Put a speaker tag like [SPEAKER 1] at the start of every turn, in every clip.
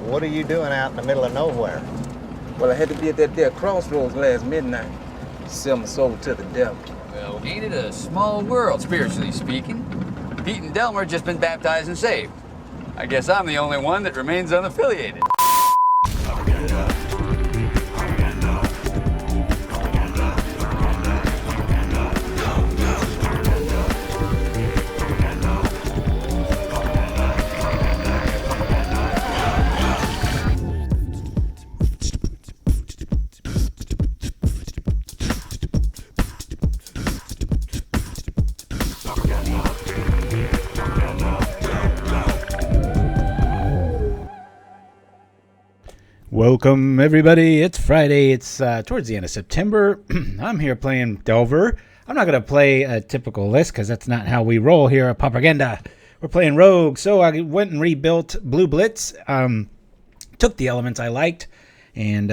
[SPEAKER 1] What are you doing out in the middle of nowhere?
[SPEAKER 2] Well, I had to be at that there crossroads last midnight. Sell my soul to the devil.
[SPEAKER 3] Well, ain't it a small world, spiritually speaking? Pete and Delmer just been baptized and saved. I guess I'm the only one that remains unaffiliated.
[SPEAKER 4] Welcome, everybody. It's Friday. It's towards the end of September. I'm here playing Delver. I'm not going to play a typical list because that's not how we roll here at Pauperganda. We're playing Rogue. So I went and rebuilt Blue Blitz. Took the elements I liked and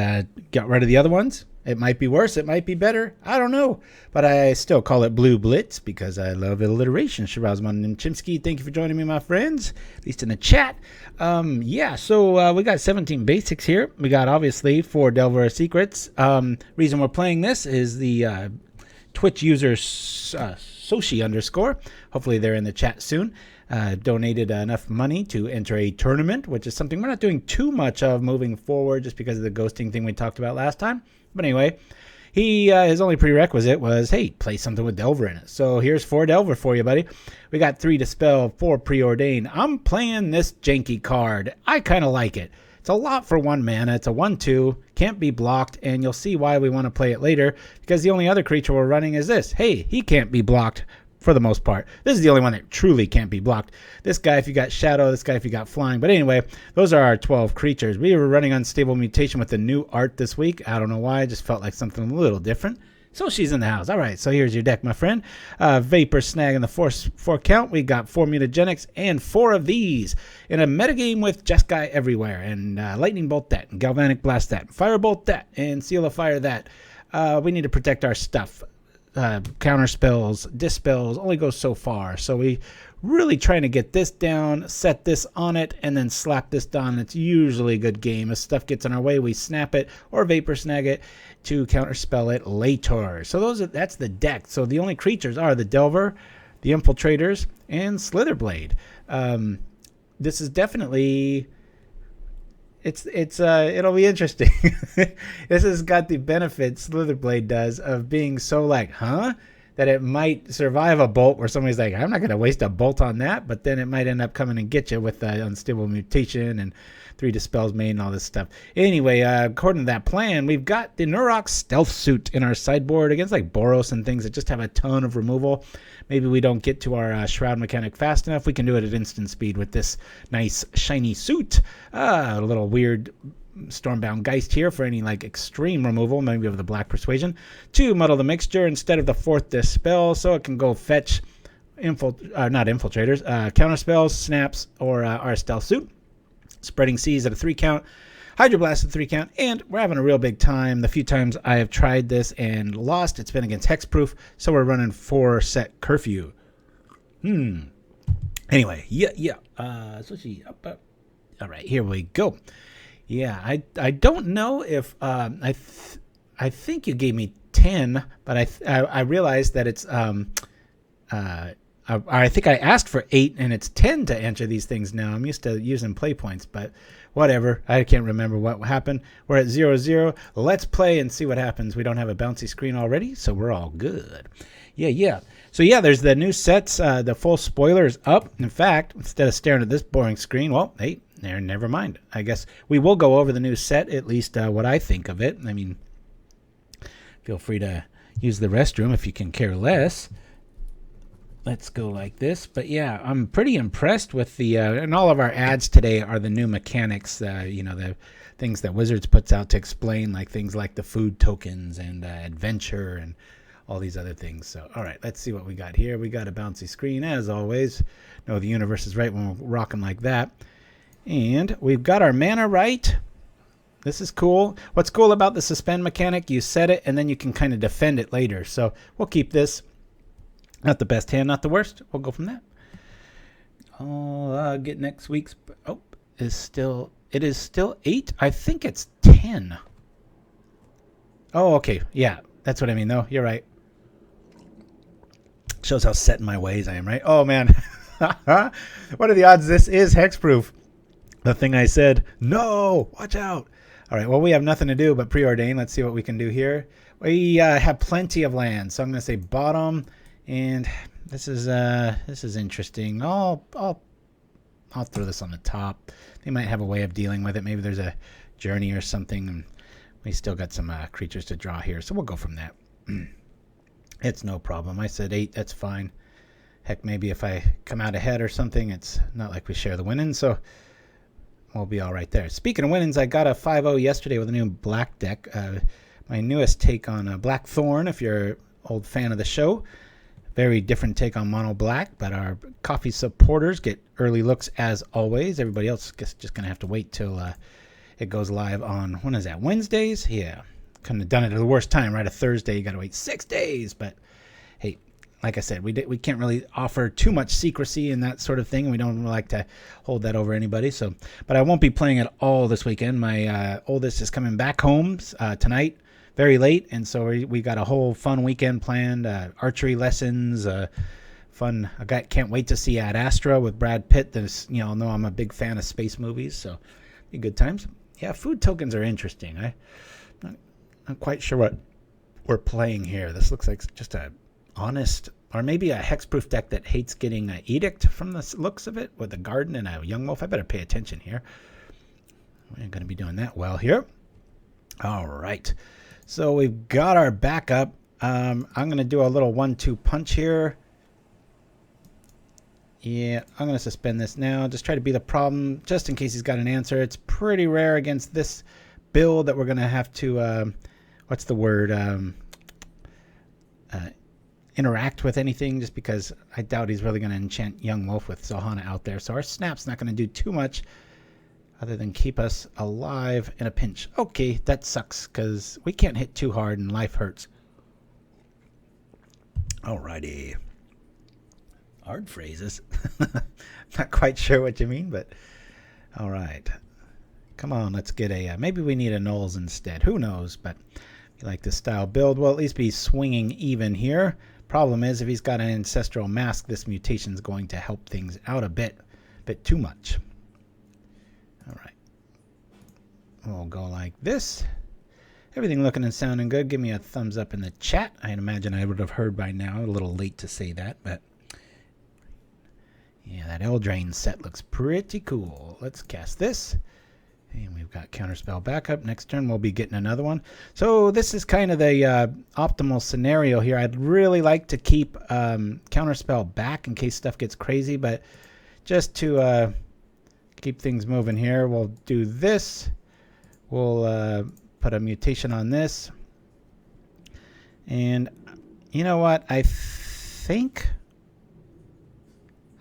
[SPEAKER 4] got rid of the other ones. It might be worse. It might be better. I don't know. But I still call it Blue Blitz because I love alliteration. Shirazman and Chimsky, thank you for joining me, my friends, at least in the chat. So we got 17 basics here. We got, obviously, 4 Delver Secrets. Reason we're playing this is the Twitch user Soshi_. Hopefully they're in the chat soon. Donated enough money to enter a tournament, which is something we're not doing too much of moving forward just because of the ghosting thing we talked about last time. But anyway, his only prerequisite was, hey, play something with Delver in it. So here's 4 Delver for you, buddy. We got 3 Dispel, 4 Preordain. I'm playing this janky card. I kind of like it. It's a lot for 1 mana. It's a 1/2. Can't be blocked, and you'll see why we want to play it later, because the only other creature we're running is this. Hey, he can't be blocked for the most part. This is the only one that truly can't be blocked. This guy if you got Shadow, this guy if you got Flying. But anyway, those are our 12 creatures. We were running Unstable Mutation with the new art this week. I don't know why. I just felt like something a little different. So she's in the house. All right, so here's your deck, my friend. Vapor Snag in the 4 count. We got 4 Mutagenics and 4 of these in a metagame with Jeskai everywhere. And Lightning Bolt that, and Galvanic Blast that, Firebolt that, and Seal of Fire that. We need to protect our stuff. Counterspells, Dispels only go so far. So we really trying to get this down, set this on it, and then slap this down. It's usually a good game. If stuff gets in our way, we snap it or Vapor Snag it to counterspell it later. So that's the deck. So the only creatures are the Delver, the Infiltrators, and Slither Blade. This is definitely... it'll be interesting. This has got the benefit Slither Blade does of being so like, that it might survive a bolt where somebody's like, I'm not going to waste a bolt on that, but then it might end up coming and get you with Unstable Mutation and 3 Dispels made and all this stuff. Anyway, according to that plan, we've got the Neurok Stealthsuit in our sideboard against like Boros and things that just have a ton of removal. Maybe we don't get to our Shroud mechanic fast enough. We can do it at instant speed with this nice shiny suit. A little weird Stormbound Geist here for any like extreme removal, maybe of the Black Persuasion. 2 Muddle the Mixture instead of the 4th Dispel, so it can go fetch not Infiltrators, Counterspells, Snaps, or our Stealthsuit. Spreading Seas at a 3 count. Hydroblast at 3 count, and we're having a real big time. The few times I have tried this and lost, it's been against Hexproof, so we're running 4 set Curfew. Anyway, so she up. All right, here we go. Yeah, I don't know if I think you gave me 10, but I realized that it's I think I asked for 8 and it's 10 to enter these things now. I'm used to using play points, but whatever. I can't remember what happened. We're at 0-0. Let's play and see what happens. We don't have a bouncy screen already, so we're all good. Yeah. So yeah, there's the new sets. The full spoiler is up. In fact, instead of staring at this boring screen, well, hey, never mind. I guess we will go over the new set, at least what I think of it. I mean, feel free to use the restroom if you can care less. Let's go like this. But yeah, I'm pretty impressed with the, and all of our ads today are the new mechanics, the things that Wizards puts out to explain, like things like the food tokens and adventure and all these other things. So, all right, let's see what we got here. We got a bouncy screen, as always. No, the universe is right when we're rocking like that. And we've got our mana right. This is cool. What's cool about the suspend mechanic, you set it, and then you can kind of defend it later. So we'll keep this. Not the best hand, not the worst. We'll go from that. I'll get next week's... Oh, is still... It is still 8. I think it's 10. Oh, okay. Yeah, that's what I mean, though. You're right. Shows how set in my ways I am, right? Oh, man. What are the odds this is hexproof? The thing I said, no, watch out. All right, well, we have nothing to do but preordain. Let's see what we can do here. We have plenty of land, so I'm going to say bottom, and this is interesting. I'll throw this on the top. They might have a way of dealing with it. Maybe there's a journey or something. And we still got some creatures to draw here, so we'll go from that. It's no problem. I said 8. That's fine. Heck, maybe if I come out ahead or something, it's not like we share the winnings, so we'll be all right there. Speaking of winnings, I got a 5-0 yesterday with a new black deck. My newest take on Blackthorn, if you're an old fan of the show. Very different take on mono black, but our coffee supporters get early looks as always. Everybody else is just going to have to wait till it goes live on, when is that, Wednesdays? Yeah. Couldn't have done it at the worst time, right? A Thursday, you got to wait 6 days. But hey, like I said, we can't really offer too much secrecy and that sort of thing. We don't like to hold that over anybody. So, but I won't be playing at all this weekend. My oldest is coming back home tonight, very late, and so we got a whole fun weekend planned. Archery lessons, fun. Can't wait to see Ad Astra with Brad Pitt. This, know I'm a big fan of space movies, so be good times. Yeah, food tokens are interesting. I'm not quite sure what we're playing here. This looks like just a honest, or maybe a hexproof deck that hates getting an edict from the looks of it with a garden and a young wolf. I better pay attention here. We're going to be doing that well here. All right. So we've got our backup. I'm going to do a little 1-2 punch here. Yeah, I'm going to suspend this now. Just try to be the problem just in case he's got an answer. It's pretty rare against this build that we're going to have to, what's the word? Interact with anything, just because I doubt he's really going to enchant Young Wolf with Zohana out there. So our snap's not going to do too much other than keep us alive in a pinch. Okay, that sucks because we can't hit too hard and life hurts. Alrighty. Hard phrases. Not quite sure what you mean, but all right. Come on, let's get a... maybe we need a nulls instead. Who knows? But if you like this style build, we'll at least be swinging even here. Problem is, if he's got an Ancestral Mask, this mutation is going to help things out a bit too much. All right. We'll go like this. Everything looking and sounding good. Give me a thumbs up in the chat. I imagine I would have heard by now. A little late to say that, but yeah, that Eldraine set looks pretty cool. Let's cast this. And we've got Counterspell backup. Next turn, we'll be getting another one. So this is kind of the optimal scenario here. I'd really like to keep Counterspell back in case stuff gets crazy, but just to keep things moving here, we'll do this. We'll put a mutation on this. And you know what? I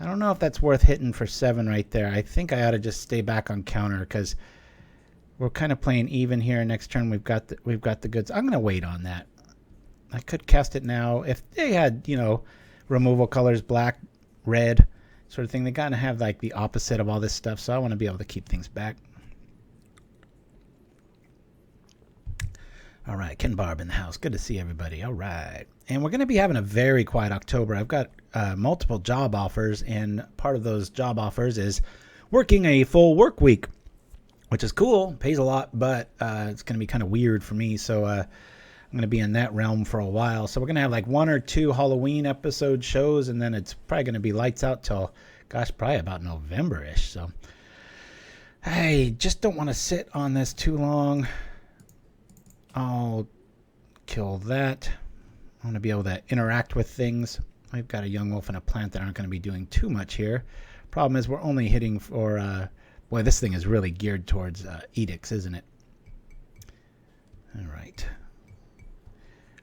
[SPEAKER 4] don't know if that's worth hitting for 7 right there. I think I ought to just stay back on counter because we're kind of playing even here. Next turn we've got the goods. I'm going to wait on that. I could cast it now. If they had, removal colors, black, red, sort of thing, they got to have like the opposite of all this stuff. So I want to be able to keep things back. All right, Ken Barb in the house. Good to see everybody. All right. And we're going to be having a very quiet October. I've got multiple job offers, and part of those job offers is working a full work week, which is cool. Pays a lot, but it's going to be kind of weird for me. So I'm going to be in that realm for a while. So we're going to have like 1 or 2 Halloween episode shows, and then it's probably going to be lights out till, gosh, probably about November-ish. So I just don't want to sit on this too long. I'll kill that. I want to be able to interact with things. We've got a young wolf and a plant that aren't going to be doing too much here. Problem is we're only hitting for... boy, this thing is really geared towards edicts, isn't it? All right.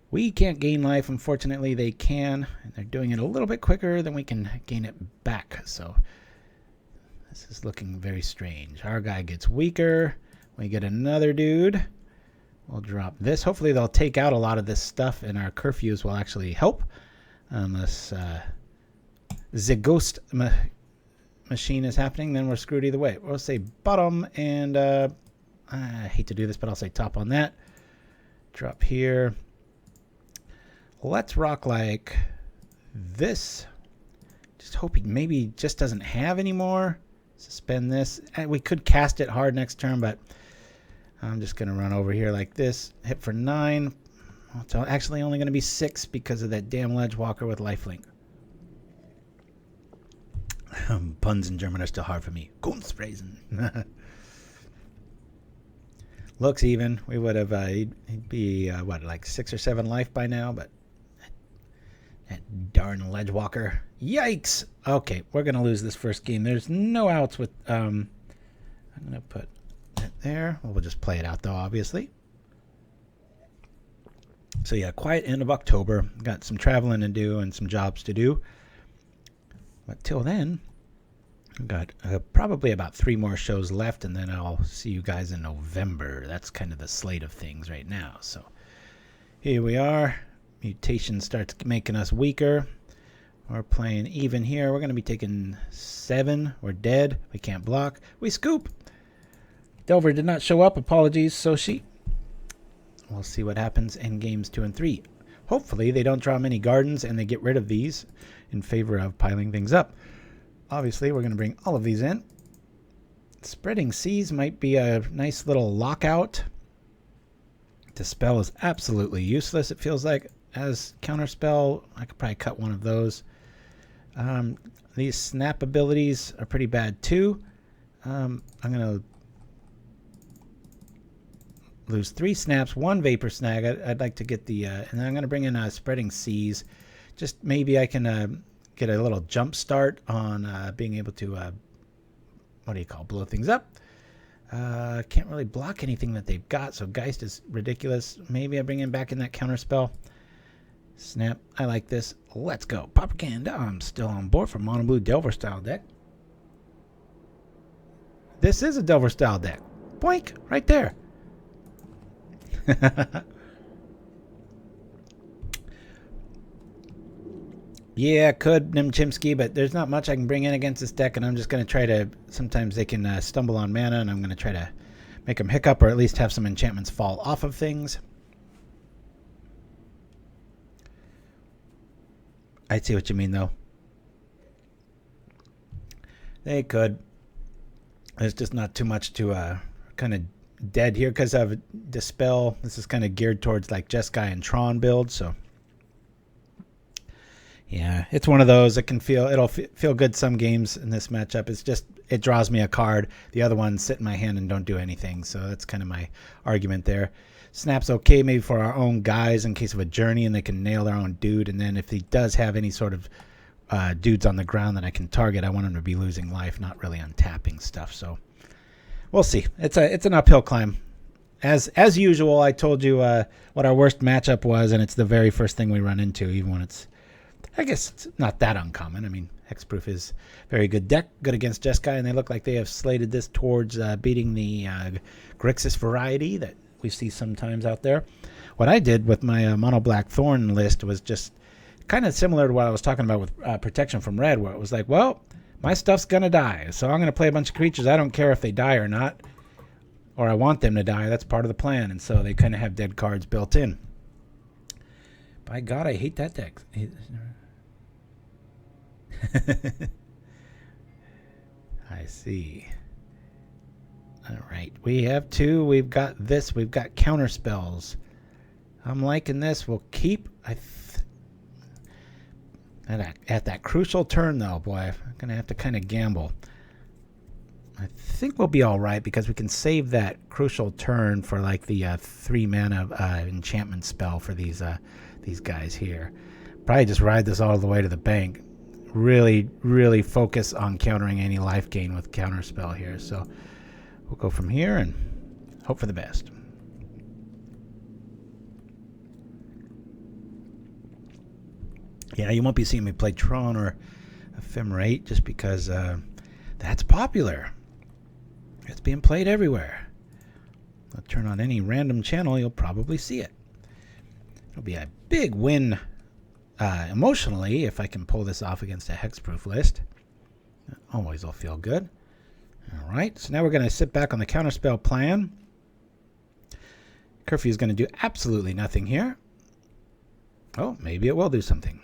[SPEAKER 4] We can't gain life. Unfortunately, they can. And they're doing it a little bit quicker than we can gain it back. So this is looking very strange. Our guy gets weaker. We get another dude. We'll drop this. Hopefully they'll take out a lot of this stuff, and our curfews will actually help. Unless the Ghost machine is happening, then we're screwed either way. We'll say bottom, and I hate to do this, but I'll say top on that. Drop here. Let's rock like this. Just hoping maybe just doesn't have any more. Suspend this. We could cast it hard next turn, but I'm just going to run over here like this. Hit for 9. It's actually only going to be 6 because of that damn Ledgewalker with lifelink. Puns in German are still hard for me. Kunstphrasen. Looks even. We would have, he'd be, what, like 6 or 7 life by now, but that darn Ledgewalker. Yikes! Okay, we're going to lose this first game. There's no outs with, I'm going to put that there. Well, we'll just play it out, though, obviously. So, yeah, quiet end of October. Got some traveling to do and some jobs to do. But till then, I've got probably about 3 more shows left, and then I'll see you guys in November. That's kind of the slate of things right now. So, here we are. Mutation starts making us weaker. We're playing even here. We're going to be taking 7. We're dead. We can't block. We scoop. Delver did not show up. Apologies, Soshi. We'll see what happens in games 2 and 3. Hopefully they don't draw many gardens and they get rid of these in favor of piling things up. Obviously, we're going to bring all of these in. Spreading Seas might be a nice little lockout. Dispel is absolutely useless, it feels like. As Counterspell, I could probably cut one of those. These snap abilities are pretty bad too. I'm going to lose 3 snaps, 1 Vapor Snag. I'd like to get the, and then I'm going to bring in Spreading Seas. Just maybe I can get a little jump start on being able to, what do you call, blow things up. Can't really block anything that they've got, so Geist is ridiculous. Maybe I bring him back in that Counterspell. Snap, I like this. Let's go. Pauperganda, I'm still on board for Mono Blue Delver style deck. This is a Delver style deck. Boink, right there. Yeah, could Nimchimsky, but there's not much I can bring in against this deck, and I'm just going to try to, sometimes they can stumble on mana, and I'm going to try to make them hiccup or at least have some enchantments fall off of things. I see what you mean, though. They could. There's just not too much to kind of dead here because of Dispel. This is kind of geared towards like Jeskai and Tron build, so yeah, it's one of those. It can feel, it'll feel good some games in this matchup. It's just, it draws me a card. The other ones sit in my hand and don't do anything, so that's kind of my argument there. Snap's okay maybe for our own guys in case of a journey and they can nail their own dude, and then if he does have any sort of dudes on the ground that I can target, I want him to be losing life, not really untapping stuff. So we'll see. It's an uphill climb. As usual, I told you what our worst matchup was, and it's the very first thing we run into, even when it's, I guess it's not that uncommon. I mean, Hexproof is very good deck, good against Jeskai, and they look like they have slated this towards beating the Grixis variety that we see sometimes out there. What I did with my Mono Black Thorn list was just kind of similar to what I was talking about with Protection from Red, where it was like, well, my stuff's going to die, so I'm going to play a bunch of creatures. I don't care if they die or not, or I want them to die. That's part of the plan, and so they kind of have dead cards built in. By God, I hate that deck. I see. All right, we have 2. We've got this. We've got Counterspells. I'm liking this. We'll keep. At that crucial turn, though, boy, I'm going to have to kind of gamble. I think we'll be all right because we can save that crucial turn for like the 3 mana enchantment spell for these guys here. Probably just ride this all the way to the bank. Really, really focus on countering any life gain with Counterspell here. So we'll go from here and hope for the best. Yeah, you won't be seeing me play Tron or Ephemerate just because that's popular. It's being played everywhere. I'll turn on any random channel, you'll probably see it. It'll be a big win emotionally if I can pull this off against a Hexproof list. Always will feel good. All right, so now we're going to sit back on the Counterspell plan. Curfew is going to do absolutely nothing here. Oh, maybe it will do something.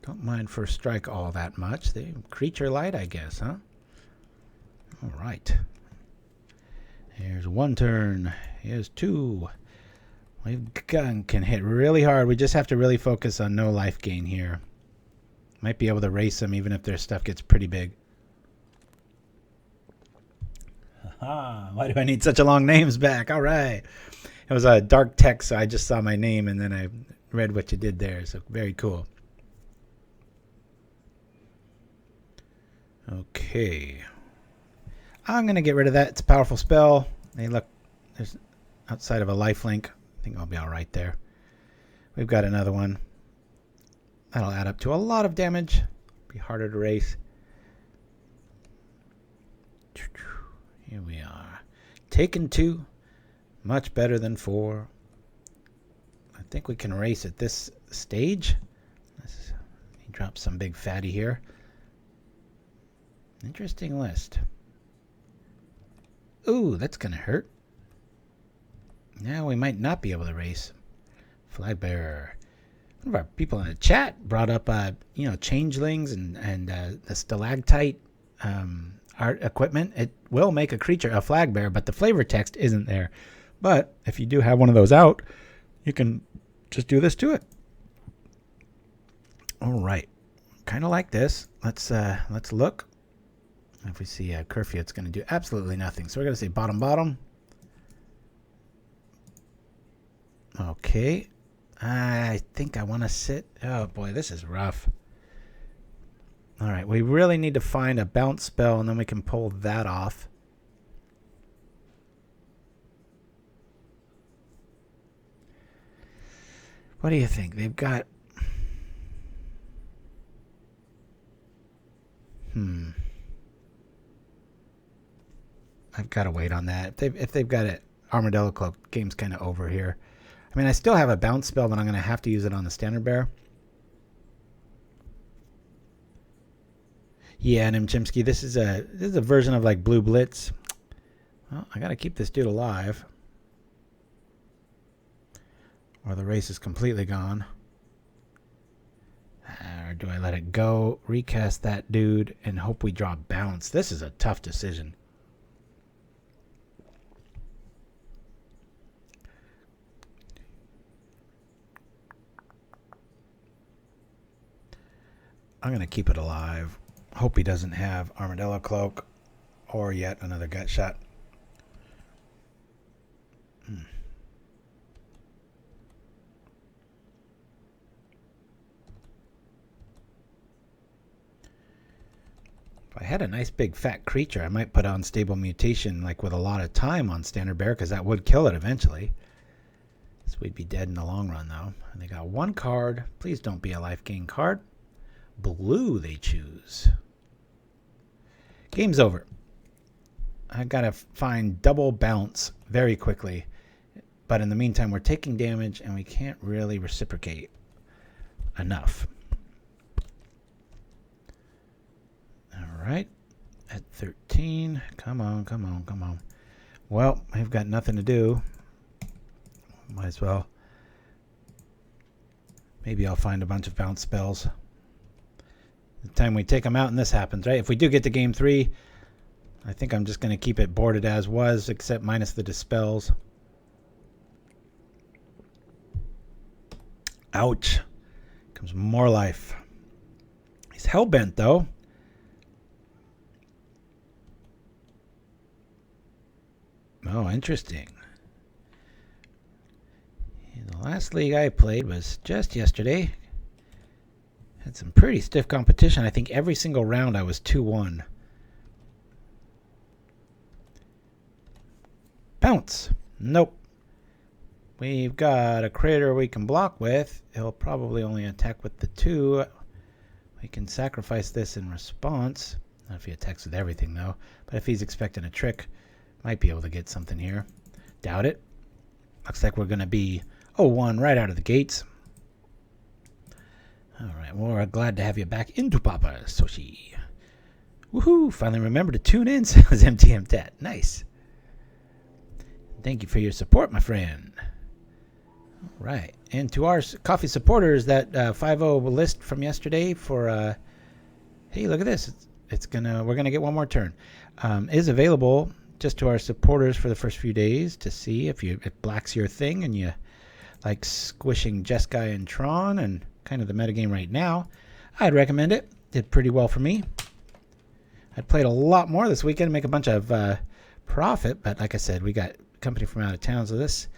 [SPEAKER 4] Don't mind First Strike all that much. The creature light, I guess, huh? All right. Here's one turn. Here's two. We've can hit really hard. We just have to really focus on no life gain here. Might be able to race them even if their stuff gets pretty big. Why do I need such a long names back? All right. It was a dark text, so I just saw my name and then I read what you did there. So very cool. Okay. I'm going to get rid of that. It's a powerful spell. Hey, look. There's outside of a lifelink. I think I'll be all right there. We've got another one. That'll add up to a lot of damage. Be harder to race. Here we are. Taken 2. Much better than 4. I think we can race at this stage. Let me drop some big fatty here. Interesting list. Ooh, that's going to hurt. Now we might not be able to race. Flag bearer. One of our people in the chat brought up, changelings and the stalactite art equipment. It will make a creature a flag bearer, but the flavor text isn't there. But if you do have one of those out, you can just do this to it. All right, kind of like this. Let's look. If we see Curfew, it's going to do absolutely nothing. So we're going to say bottom, bottom. Okay. I think I want to sit. Oh, boy, this is rough. All right, we really need to find a bounce spell, and then we can pull that off. What do you think? They've got... I've got to wait on that. If they've got it, Armadillo Cloak, game's kind of over here. I mean, I still have a bounce spell, but I'm going to have to use it on the Standard Bearer. Yeah, Nimchimsky, this is a version of like Blue Blitz. Well, I got to keep this dude alive, or the race is completely gone. Or do I let it go, recast that dude, and hope we draw bounce? This is a tough decision. I'm going to keep it alive. Hope he doesn't have Armadillo Cloak or yet another gut shot. If I had a nice big fat creature, I might put Unstable Mutation like with a lot of time on Standard Bearer because that would kill it eventually. So we'd be dead in the long run though. And they got one card. Please don't be a life gain card. Blue they choose. Game's over. I gotta find double bounce very quickly. But in the meantime, we're taking damage and we can't really reciprocate enough. Alright. At 13. Come on, come on, come on. Well, I've got nothing to do. Might as well. Maybe I'll find a bunch of bounce spells. The time we take them out and this happens, right? If we do get to game 3, I think I'm just going to keep it boarded as was, except minus the dispels. Ouch. Comes more life. He's hellbent, though. Oh, interesting. The last league I played was just yesterday. Had some pretty stiff competition. I think every single round I was 2-1. Bounce. Nope. We've got a critter we can block with. He'll probably only attack with the 2. We can sacrifice this in response. Not if he attacks with everything, though. But if he's expecting a trick, might be able to get something here. Doubt it. Looks like we're going to be 0-1 right out of the gates. All right, well, we're glad to have you back into Pauper, Soshi. Woohoo! Finally remember to tune in, says MTM Tat. Nice. Thank you for your support, my friend. All right. And to our coffee supporters, that 5-0 list from yesterday for, hey, look at this. We're gonna get one more turn. Is available just to our supporters for the first few days to see if black's your thing and you like squishing Jeskai and Tron and kind of the metagame right now. I'd recommend it. Did pretty well for me. I played a lot more this weekend to make a bunch of profit, but like I said, we got company from out of town, so this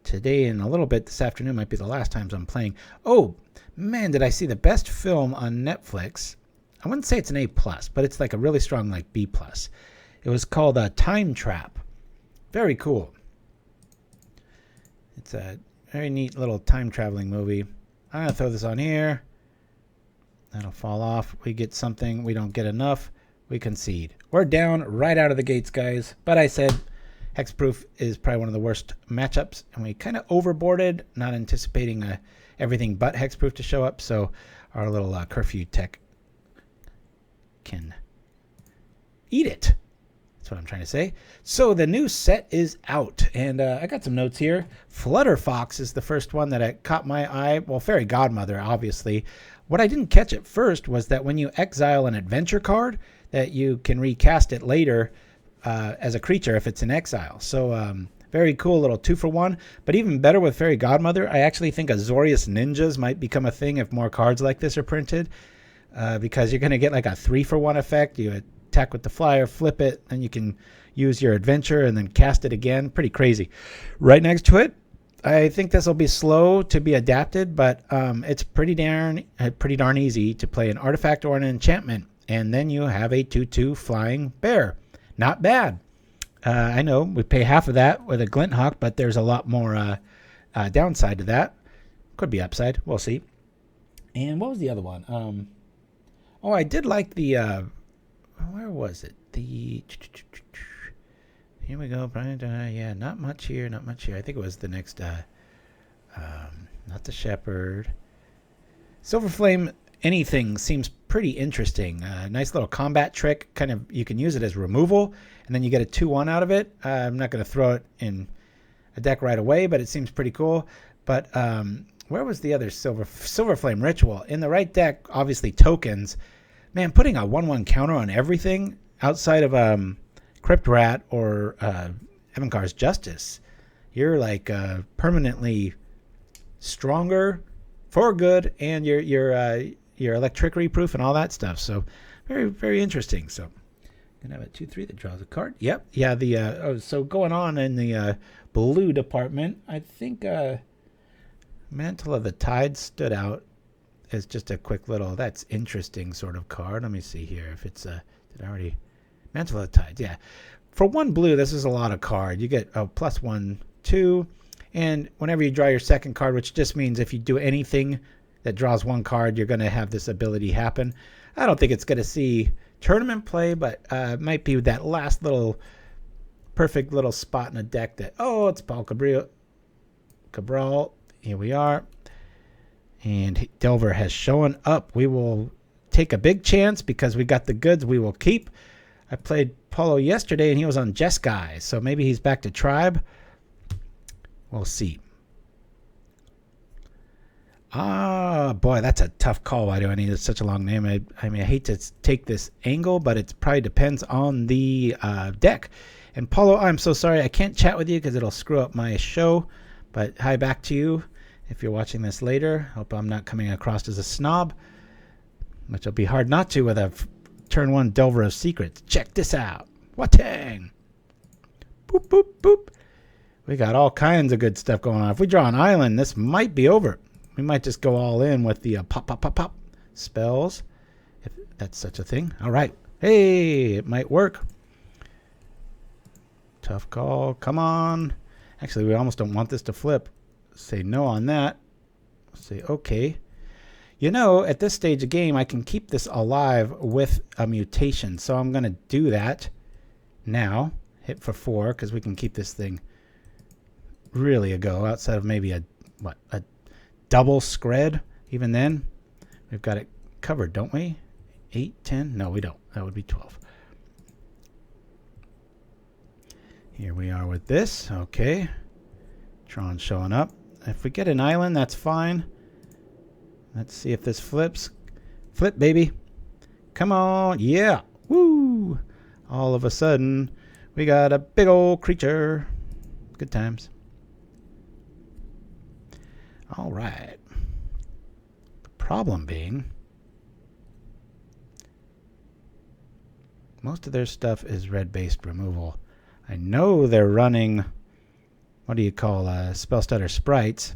[SPEAKER 4] today and a little bit this afternoon might be the last times I'm playing. Oh, man, did I see the best film on Netflix? I wouldn't say it's an A+, but it's like a really strong like B+. It was called Time Trap. Very cool. It's a very neat little time traveling movie. I'm going to throw this on here. That'll fall off. We get something. We don't get enough. We concede. We're down right out of the gates, guys. But I said Hexproof is probably one of the worst matchups, and we kind of overboarded, not anticipating everything but Hexproof to show up, so our little Curfew tech can eat it. That's what I'm trying to say. So the new set is out, and I got some notes here. Flutterfox is the first one that caught my eye. Well, Fairy Godmother, obviously. What I didn't catch at first was that when you exile an adventure card, that you can recast it later as a creature if it's in exile. So very cool little 2-for-1. But even better with Fairy Godmother, I actually think Azorius Ninjas might become a thing if more cards like this are printed. Because you're going to get like a 3-for-1 effect. You attack with the flyer, flip it, then you can use your adventure and then cast it again. Pretty crazy. Right next to it, I think this will be slow to be adapted, but it's pretty darn easy to play an artifact or an enchantment. And then you have a 2/2 flying bear. Not bad. I know we pay half of that with a Glint Hawk, but there's a lot more downside to that. Could be upside. We'll see. And what was the other one? Oh, I did like the... where was it? Here we go. Yeah, not much here. Not much here. I think it was the next... not the Shepherd. Silver Flame anything seems pretty interesting. Nice little combat trick. Kind of, you can use it as removal, and then you get a 2/1 out of it. I'm not going to throw it in a deck right away, but it seems pretty cool. But where was the other Silver Flame Ritual? In the right deck, obviously tokens. Man, putting a 1/1 counter on everything outside of Crypt Rat or Evankar's Justice, you're like permanently stronger for good, and your electricity proof and all that stuff. So very, very interesting. So gonna have a 2/3 that draws a card. Yep. Yeah. So going on in the blue department, I think Mantle of the Tide stood out as just a quick little. That's interesting sort of card. Let me see here if it's did I already Mantle of the Tide? Yeah. For 1 blue, this is a lot of card. You get a +1/2, and whenever you draw your second card, which just means if you do anything that draws 1 card, you're going to have this ability happen. I don't think it's going to see tournament play, but it might be that last little perfect little spot in a deck that, oh, it's Paul Cabral. Here we are. And Delver has shown up. We will take a big chance because we got the goods we will keep. I played Paulo yesterday, and he was on Jeskai, so maybe he's back to Tribe. We'll see. Ah, boy, that's a tough call. Why do I need such a long name? I mean, I hate to take this angle, but it probably depends on the deck. And Paulo, I'm so sorry. I can't chat with you because it'll screw up my show. But hi back to you if you're watching this later. Hope I'm not coming across as a snob, which will be hard not to with a turn 1 Delver of Secrets. Check this out. Watang. Boop, boop, boop. We got all kinds of good stuff going on. If we draw an island, this might be over. We might just go all in with the pop spells, if that's such a thing. All right. Hey, it might work. Tough call. Come on. Actually, we almost don't want this to flip. Say no on that. Say okay. You know, at this stage of game, I can keep this alive with a mutation. So I'm going to do that now. Hit for 4 because we can keep this thing really a go outside of maybe a double scred. Even then, we've got it covered, don't we? 8, 10? No, we don't. That would be 12. Here we are with this. Okay. Tron showing up. If we get an island, that's fine. Let's see if this flips. Flip, baby. Come on. Yeah. Woo. All of a sudden, we got a big old creature. Good times. All right. The problem being, most of their stuff is red-based removal. I know they're running, what do you call, spell stutter sprites.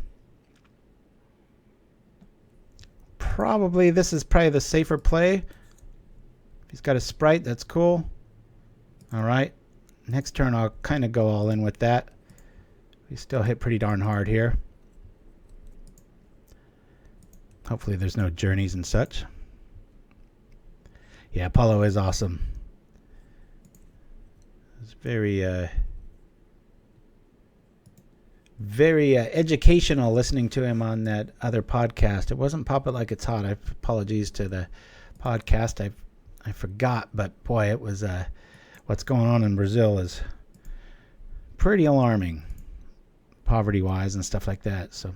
[SPEAKER 4] Probably, this is probably the safer play. If he's got a sprite, that's cool. All right. Next turn, I'll kind of go all in with that. We still hit pretty darn hard here. Hopefully there's no journeys and such. Yeah, Apollo is awesome. It's very educational listening to him on that other podcast. It wasn't Pop It Like It's Hot. Apologies to the podcast. I forgot, but boy, it was what's going on in Brazil is pretty alarming, poverty-wise and stuff like that. So,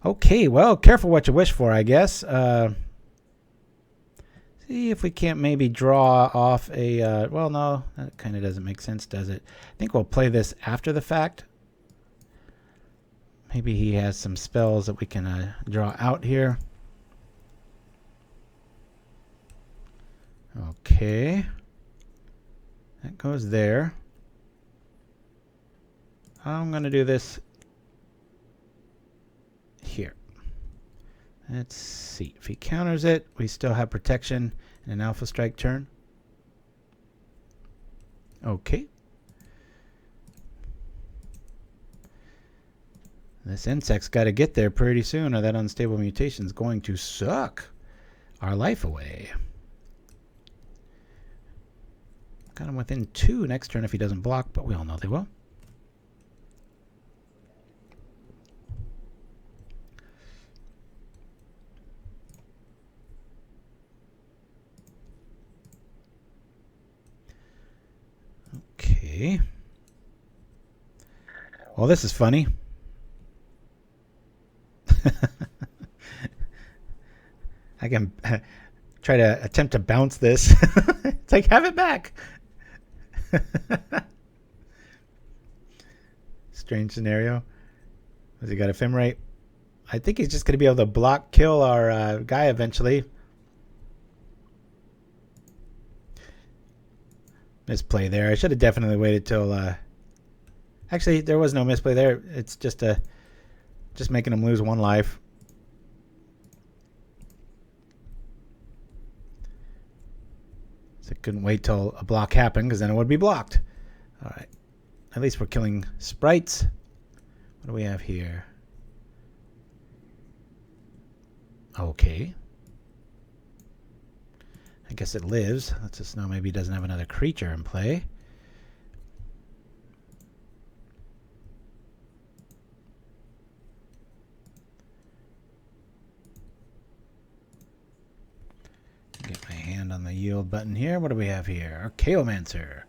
[SPEAKER 4] okay, well, careful what you wish for, I guess. See if we can't maybe draw off a... well, no, that kind of doesn't make sense, does it? I think we'll play this after the fact. Maybe he has some spells that we can draw out here. Okay. That goes there. I'm going to do this here. Let's see. If he counters it, we still have protection in an Alpha Strike turn. Okay. This insect's got to get there pretty soon, or that Unstable Mutation is going to suck our life away. Got him within 2 next turn if he doesn't block, but we all know they will. Okay. Well, this is funny. I can try to attempt to bounce this. It's like, have it back. Strange scenario. Has he got Ephemerate? I think he's just going to be able to block kill our guy eventually. Misplay there. I should have definitely waited till... Actually, there was no misplay there. It's just making him lose 1 life. So I couldn't wait till a block happened, because then it would be blocked. All right. At least we're killing sprites. What do we have here? Okay. I guess it lives. Let's just know maybe he doesn't have another creature in play. Get my hand on the yield button here. What do we have here? Our Chaomancer.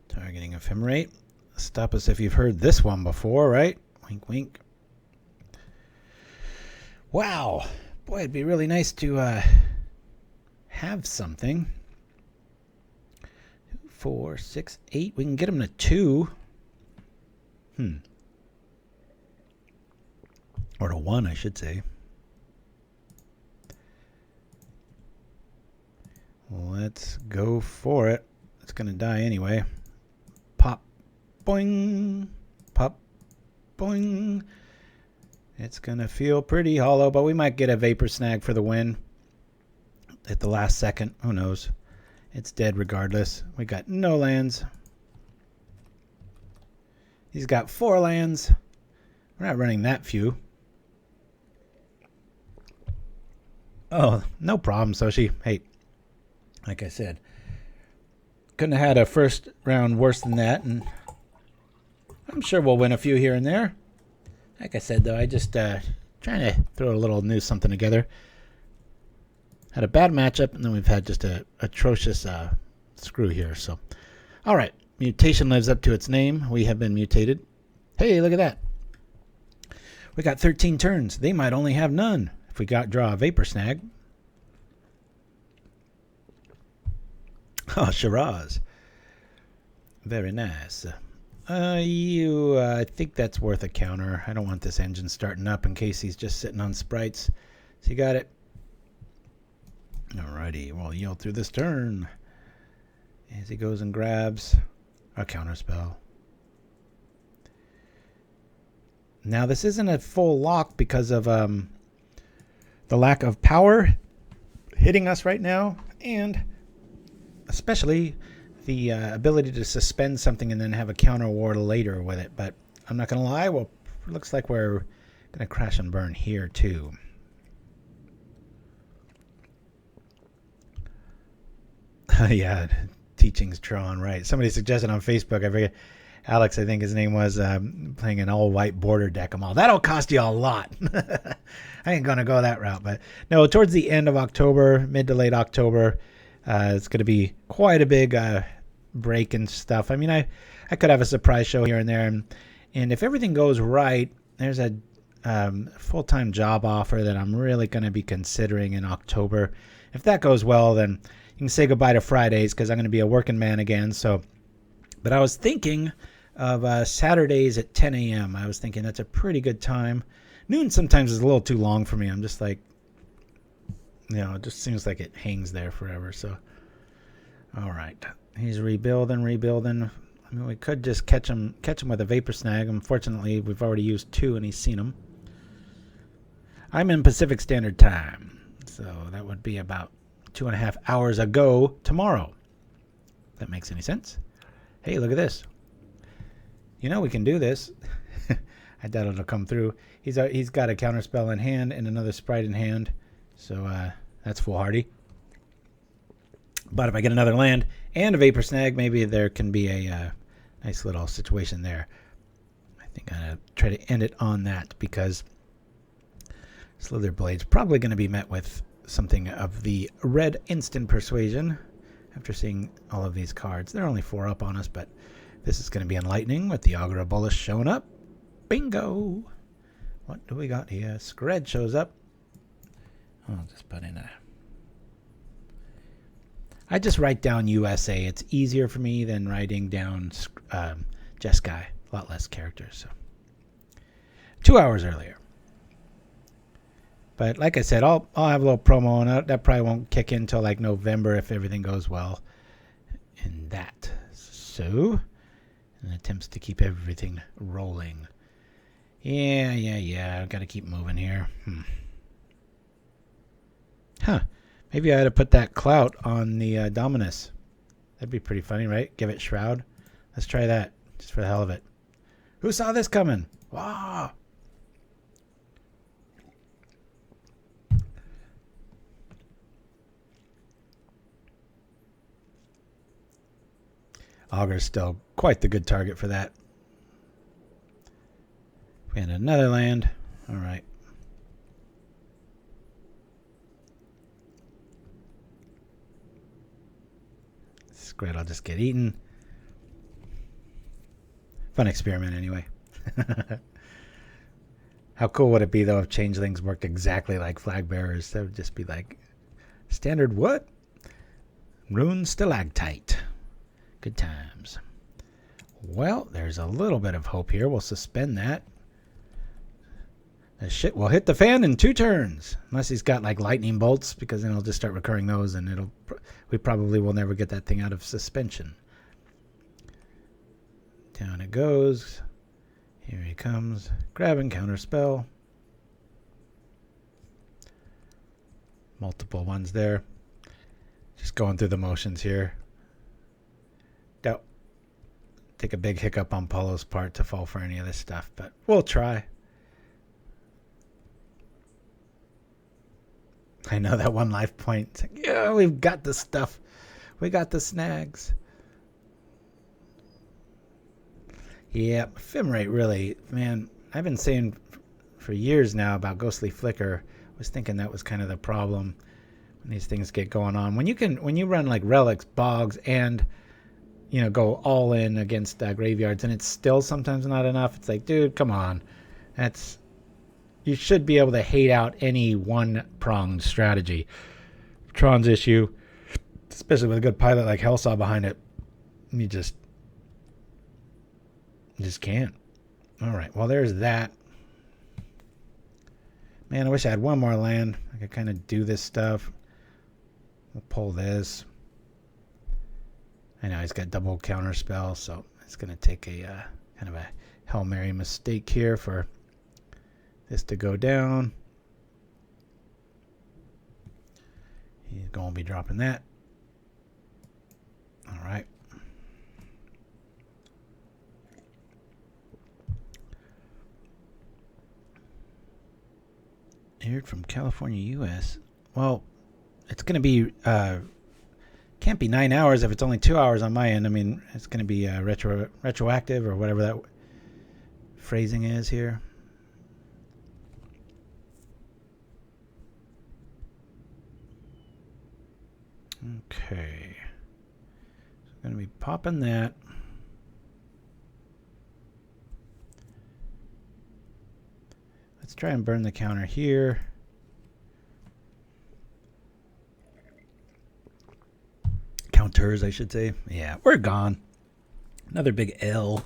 [SPEAKER 4] Targeting Ephemerate. Stop us if you've heard this one before, right? Wink, wink. Wow. Boy, it'd be really nice to have something. 2, 4, 6, 8. We can get him to 2. Or to 1, I should say. Let's go for it. It's going to die anyway. Pop. Boing. Pop. Boing. It's going to feel pretty hollow, but we might get a Vapor Snag for the win. At the last second. Who knows? It's dead regardless. We got no lands. He's got 4 lands. We're not running that few. Oh, no problem, Soshi. Hey, like I said, couldn't have had a first round worse than that, and I'm sure we'll win a few here and there. Like I said, though, I just trying to throw a little new something together. had a bad matchup, and then we've had just a atrocious screw here. So, all right, mutation lives up to its name. We have been mutated. Hey, look at that. We got 13 turns. They might only have none if we draw a Vapor Snag. Oh, Shiraz. Very nice. I think that's worth a counter. I don't want this engine starting up in case he's just sitting on sprites. So you got it. Alrighty, we'll yield through this turn. As he goes and grabs a Counterspell. Now this isn't a full lock because of the lack of power hitting us right now, and especially the ability to suspend something and then have a counter ward later with it. But I'm not going to lie, well, looks like we're going to crash and burn here too. Yeah, teaching's Tron, right. Somebody suggested on Facebook, I forget, Alex, I think his name was, playing an all-white border deck. I'm all, that'll cost you a lot. I ain't going to go that route. But no, towards the end of October, mid to late October, it's going to be quite a big break and stuff. I mean, I could have a surprise show here and there. And if everything goes right, there's a full-time job offer that I'm really going to be considering in October. If that goes well, then you can say goodbye to Fridays because I'm going to be a working man again. So, but I was thinking of Saturdays at 10 a.m. I was thinking that's a pretty good time. Noon sometimes is a little too long for me. I'm just like, you know, it just seems like it hangs there forever. So, all right. He's rebuilding. I mean, we could just catch him with a Vapor Snag. Unfortunately, we've already used 2 and he's seen them. I'm in Pacific Standard Time, so that would be about 2.5 hours ago tomorrow. If that makes any sense. Hey, look at this. You know we can do this. I doubt it'll come through. He's got a Counterspell in hand and another Sprite in hand, so that's foolhardy. But if I get another land and a Vapor Snag, maybe there can be a nice little situation there. I think I'm going to try to end it on that because Slither Blade's probably going to be met with something of the red instant persuasion after seeing all of these cards. They're only 4 up on us, but this is going to be enlightening with the Augur Bullish showing up. Bingo! What do we got here? Scred shows up. I'll just put in a... I just write down USA. It's easier for me than writing down Jeskai. A lot less characters. So 2 hours earlier. But like I said, I'll have a little promo on it. That probably won't kick in until like November if everything goes well in that. So, in attempts to keep everything rolling. Yeah. I've got to keep moving here. Huh. Maybe I ought to put that Clout on the Dominus. That'd be pretty funny, right? Give it Shroud. Let's try that, just for the hell of it. Who saw this coming? Wow. Augur's still quite the good target for that. We had another land. All right. Great, I'll just get eaten. Fun experiment anyway. How cool would it be though if changelings worked exactly like flag bearers? That would just be like standard what? Rune stalactite. Good times. Well, there's a little bit of hope here. We'll suspend that. The shit will hit the fan in 2 turns. Unless he's got like lightning bolts, because then he'll just start recurring those and we probably will never get that thing out of suspension. Down it goes. Here he comes. Grabbing Counterspell. Multiple ones there. Just going through the motions here. Don't take a big hiccup on Paulo's part to fall for any of this stuff, but we'll try. I know that 1 life point. Like, yeah, we've got the stuff. We got the snags. Yeah, Ephemerate really, man, I've been saying for years now about Ghostly Flicker. I was thinking that was kind of the problem. these things get going on. When you run like relics, bogs, and go all in against graveyards, and it's still sometimes not enough. It's like, dude, come on. You should be able to hate out any one-pronged strategy. Tron's issue, especially with a good pilot like Hellsaw behind it, you just can't. All right, well, there's that. Man, I wish I had one more land. I could kind of do this stuff. We'll pull this. I know he's got double counterspell, so it's going to take a kind of a Hail Mary mistake here for this to go down. He's going to be dropping that. All right. Aired from California, U.S. Well, it's going to be can't be 9 hours if it's only 2 hours on my end. I mean, it's going to be retroactive or whatever that phrasing is here. Okay. So I'm going to be popping that. Let's try and burn the counter here. Counters, I should say. Yeah, we're gone. Another big L.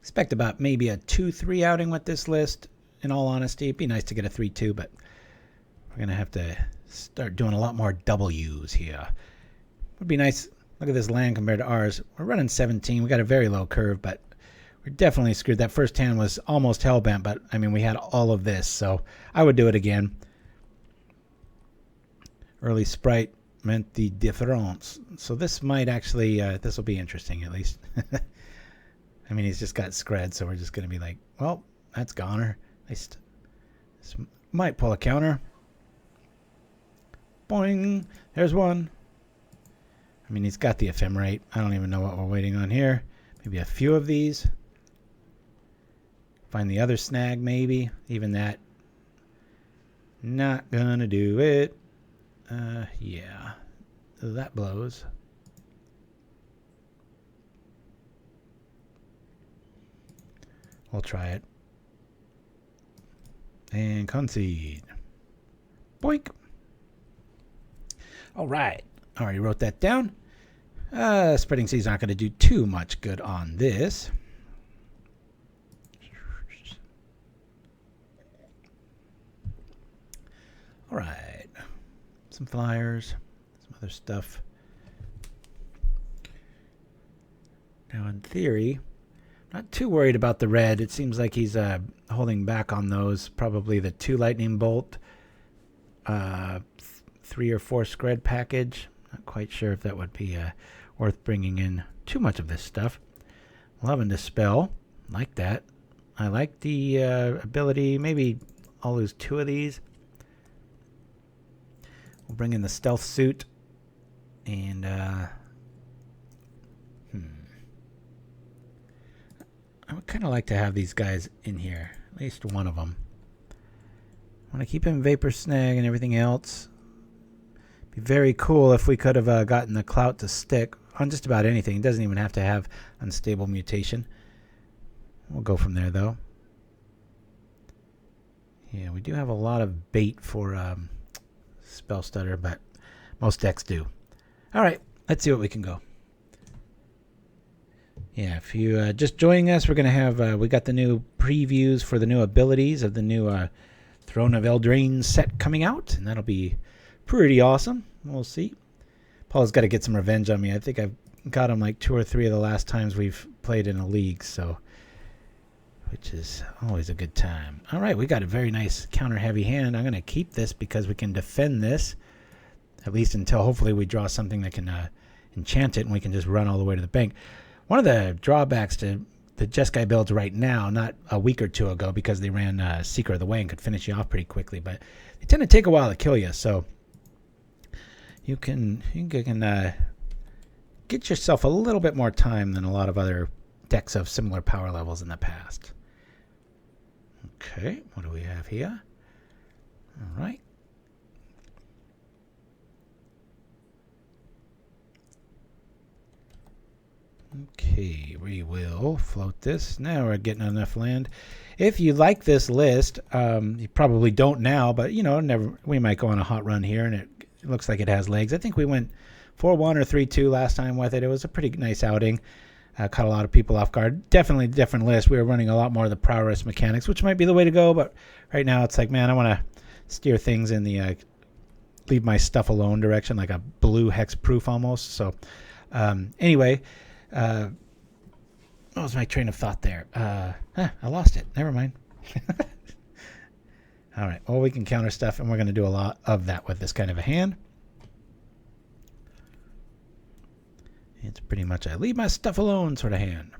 [SPEAKER 4] Expect about maybe a 2-3 outing with this list, in all honesty. It'd be nice to get a 3-2, but we're going to have to start doing a lot more W's here. Would be nice. Look at this land compared to ours. We're running 17. We got a very low curve, but we're definitely screwed. That first hand was almost hellbent, but I mean, we had all of this, so I would do it again. Early Sprite meant the difference. So this might actually, this will be interesting at least. I mean, he's just got Scred, so we're just going to be like, well, that's goner. At least this might pull a counter. Boing. There's one. I mean, he's got the Ephemerate. I don't even know what we're waiting on here. Maybe a few of these. Find the other snag, maybe. Even that. Not gonna do it. Yeah. That blows. We'll try it. And concede. Boink. All right. Already wrote that down. Spreading Sea's not going to do too much good on this. All right. Some flyers. Some other stuff. Now, in theory, not too worried about the red. It seems like he's holding back on those. Probably the 2 lightning bolt, 3 or 4 Scred package. Not quite sure if that would be worth bringing in too much of this stuff. Loving Dispel. Like that. I like the ability. Maybe I'll lose 2 of these. We'll bring in the Stealthsuit. And I would kind of like to have these guys in here. At least one of them. I want to keep him Vapor Snag and everything else. Be very cool if we could have gotten the Clout to stick on just about anything. It doesn't even have to have Unstable Mutation. We'll go from there, though. Yeah, we do have a lot of bait for Spell Stutter, but most decks do. All right, let's see what we can go. Yeah, if you just joining us, we're going to have, we got the new previews for the new abilities of the new Throne of Eldraine set coming out, and that'll be pretty awesome. We'll see. Paul's got to get some revenge on me. I think I've got him like 2 or 3 of the last times we've played in a league, so which is always a good time. All right, we got a very nice counter-heavy hand. I'm going to keep this because we can defend this, at least until hopefully we draw something that can enchant it, and we can just run all the way to the bank. One of the drawbacks to the Jeskai builds right now, not a week or 2 ago, because they ran Seeker of the Way and could finish you off pretty quickly, but they tend to take a while to kill you, so you can get yourself a little bit more time than a lot of other decks of similar power levels in the past. Okay, what do we have here? All right. Okay, we will float this. Now we're getting enough land. If you like this list, you probably don't now, but you know, we might go on a hot run here, and it looks like it has legs. I think we went 4-1 or 3-2 last time with it. It was a pretty nice outing. Caught a lot of people off guard. Definitely a different list. We were running a lot more of the prowess mechanics, which might be the way to go, but right now it's like, man, I want to steer things in the leave my stuff alone direction, like a blue hexproof almost. So anyway, what was my train of thought there? I lost it. Never mind. All right. Well, we can counter stuff, and we're going to do a lot of that with this kind of a hand. It's pretty much a leave my stuff alone sort of hand.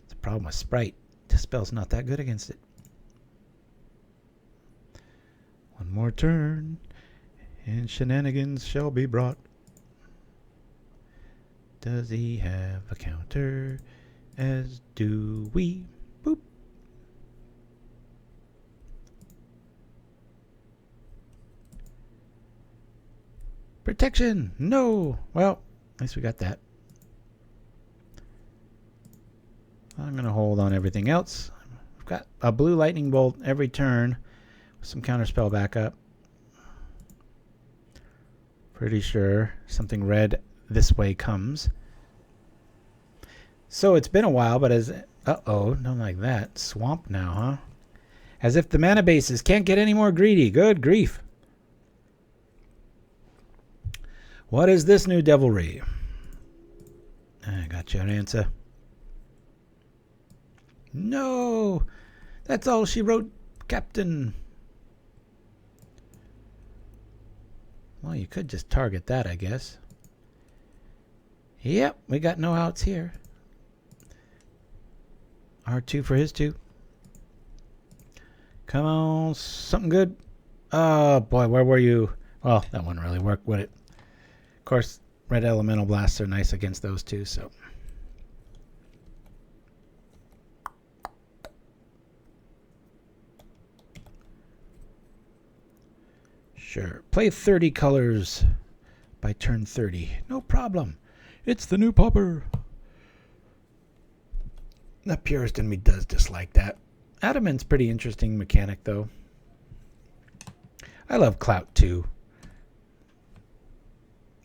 [SPEAKER 4] It's a problem with Sprite. Dispel's not that good against it. One more turn, and shenanigans shall be brought. Does he have a counter? As do we. Boop. Protection. No. Well, at least we got that. I'm going to hold on everything else. I've got a blue lightning bolt every turn with some counterspell backup. Pretty sure something red this way comes. So it's been a while, but as... Uh-oh, not like that. Swamp now, huh? As if the mana bases can't get any more greedy. Good grief. What is this new devilry? I got you an answer. No! That's all she wrote, Captain. Well, you could just target that, I guess. Yep, we got no outs here. R2 for his 2. Come on, something good. Oh, boy, where were you? Well, that wouldn't really work, would it? Of course, red elemental blasts are nice against those two, so. Sure. Play 30 colors by turn 30. No problem. It's the new Pauper. The purist in me does dislike that. Adamant's pretty interesting mechanic, though. I love Clout, too.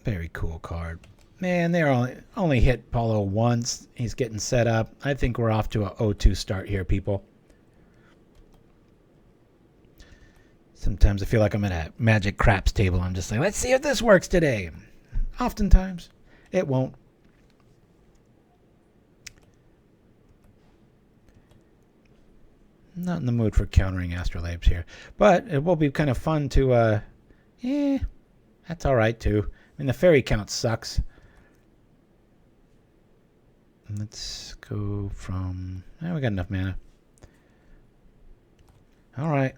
[SPEAKER 4] Very cool card. Man, they're only hit Paulo once. He's getting set up. I think we're off to a 0-2 start here, people. Sometimes I feel like I'm at a magic craps table. I'm just like, let's see if this works today. Oftentimes, it won't. Not in the mood for countering Astrolabes here. But it will be kind of fun to, that's alright too. I mean, the fairy count sucks. Let's go from... we got enough mana. Alright.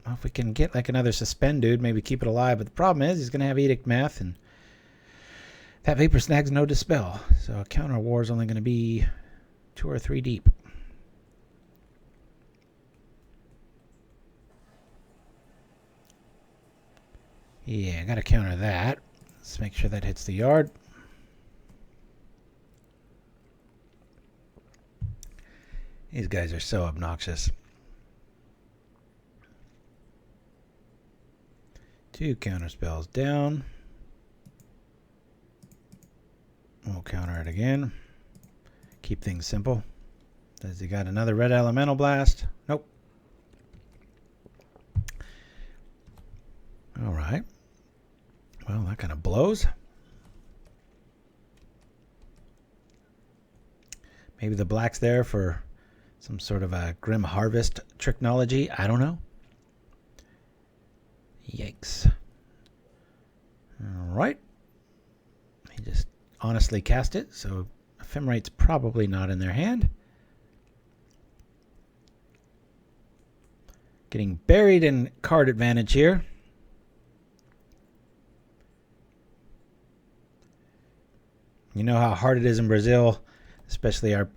[SPEAKER 4] Well, if we can get like another suspend dude, maybe keep it alive. But the problem is he's going to have Edict Math, and that Vapor Snag's no Dispel. So a counter war is only going to be 2 or 3 deep. Yeah, I got to counter that. Let's make sure that hits the yard. These guys are so obnoxious. 2 counterspells down. We'll counter it again. Keep things simple. Does he got another red elemental blast? Nope. All right. Well, that kind of blows. Maybe the black's there for some sort of a Grim Harvest technology. I don't know. Yikes. All right. He just honestly cast it, so Ephemerite's probably not in their hand. Getting buried in card advantage here. You know how hard it is in Brazil, especially our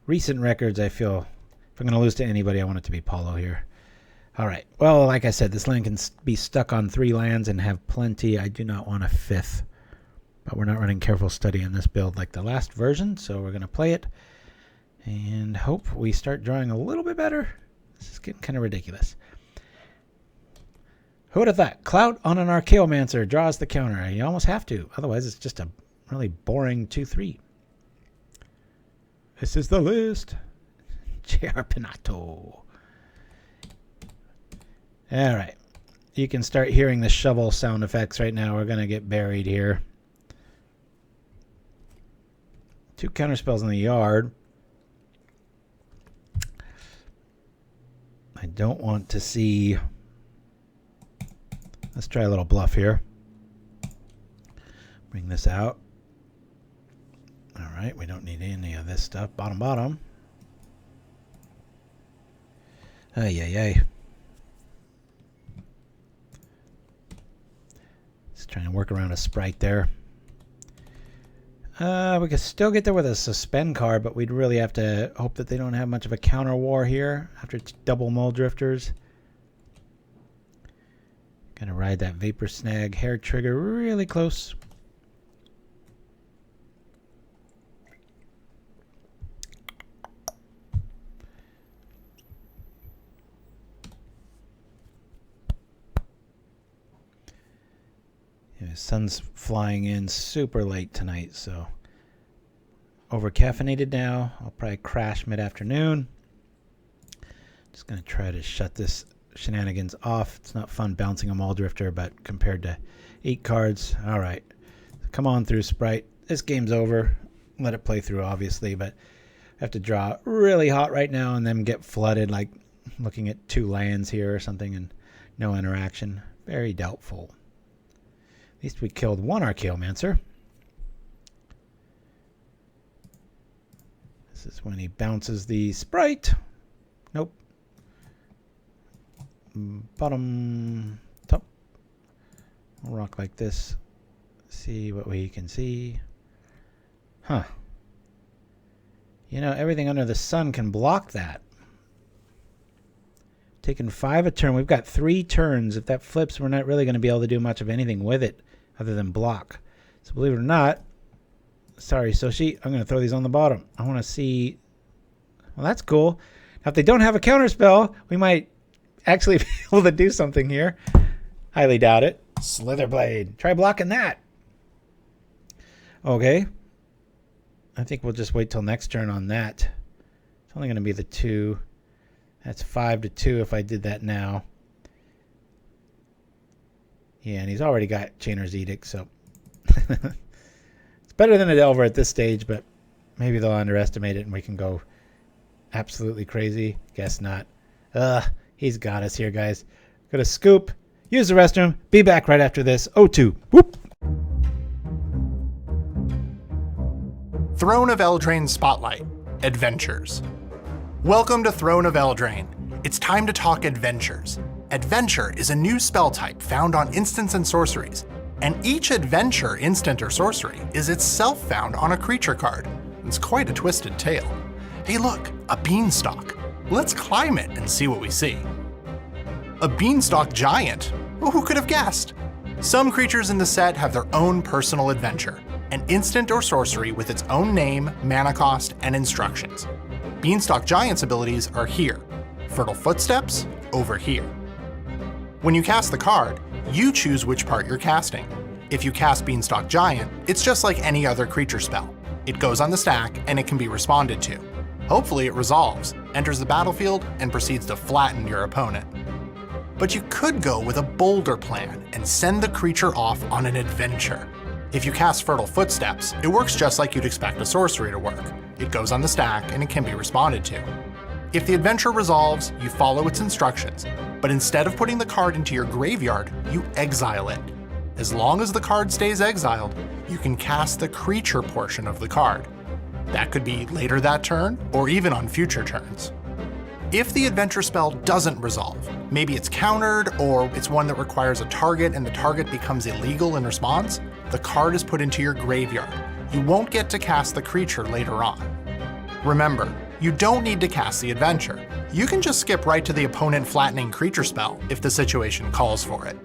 [SPEAKER 4] recent records. I feel if I'm going to lose to anybody, I want it to be Paulo here. All right. Well, like I said, this land can be stuck on 3 lands and have plenty. I do not want a 5th. But we're not running careful study in this build like the last version, so we're going to play it and hope we start drawing a little bit better. This is getting kind of ridiculous. Who would have thought? Clout on an Archaeomancer draws the counter. You almost have to. Otherwise, it's just a really boring 2-3. This is the list. J.R. Pinato. All right. You can start hearing the shovel sound effects right now. We're going to get buried here. 2 counterspells in the yard. I don't want to see... Let's try a little bluff here. Bring this out. All right, we don't need any of this stuff. Bottom, bottom. Ay, ay, ay. Just trying to work around a sprite there. We could still get there with a suspend card, but we'd really have to hope that they don't have much of a counter war here after double Mull Drifters. Gonna ride that Vapor Snag hair trigger really close. Yeah, the sun's flying in super late tonight, so over caffeinated now. I'll probably crash mid-afternoon. Just gonna try to shut this shenanigans off. It's not fun bouncing a Mull Drifter, but compared to 8 cards, all right. Come on through, Sprite. This game's over. Let it play through, obviously, but I have to draw really hot right now and then get flooded, like looking at 2 lands here or something and no interaction. Very doubtful. At least we killed 1 Archaeomancer. This is when he bounces the Sprite. Nope. Bottom, top. We'll rock like this. See what we can see. Huh. You know, everything under the sun can block that. Taking 5 a turn. We've got 3 turns. If that flips, we're not really going to be able to do much of anything with it other than block. So believe it or not, sorry, Soshi, I'm going to throw these on the bottom. I want to see... Well, that's cool. Now, if they don't have a counterspell, we might actually be able to do something here. Highly doubt it. Slither Blade. Try blocking that. Okay. I think we'll just wait till next turn on that. It's only going to be the 2. That's 5-2 if I did that now. Yeah, and he's already got Chainer's Edict, so... It's better than a Delver at this stage, but maybe they'll underestimate it and we can go absolutely crazy. Guess not. He's got us here, guys. Gonna scoop, use the restroom, be back right after this. 0-2. Whoop!
[SPEAKER 5] Throne of Eldraine Spotlight. Adventures. Welcome to Throne of Eldraine. It's time to talk adventures. Adventure is a new spell type found on instants and sorceries, and each adventure, instant or sorcery, is itself found on a creature card. It's quite a twisted tale. Hey look, a beanstalk. Let's climb it and see what we see. A beanstalk giant? Well, who could have guessed? Some creatures in the set have their own personal adventure, an instant or sorcery with its own name, mana cost, and instructions. Beanstalk Giant's abilities are here. Fertile Footsteps, over here. When you cast the card, you choose which part you're casting. If you cast Beanstalk Giant, it's just like any other creature spell. It goes on the stack and it can be responded to. Hopefully it resolves, enters the battlefield, and proceeds to flatten your opponent. But you could go with a bolder plan and send the creature off on an adventure. If you cast Fertile Footsteps, it works just like you'd expect a sorcery to work. It goes on the stack and it can be responded to. If the adventure resolves, you follow its instructions, but instead of putting the card into your graveyard, you exile it. As long as the card stays exiled, you can cast the creature portion of the card. That could be later that turn, or even on future turns. If the adventure spell doesn't resolve, maybe it's countered, or it's one that requires a target and the target becomes illegal in response, the card is put into your graveyard. You won't get to cast the creature later on. Remember, you don't need to cast the adventure. You can just skip right to the opponent flattening creature spell if the situation calls for it.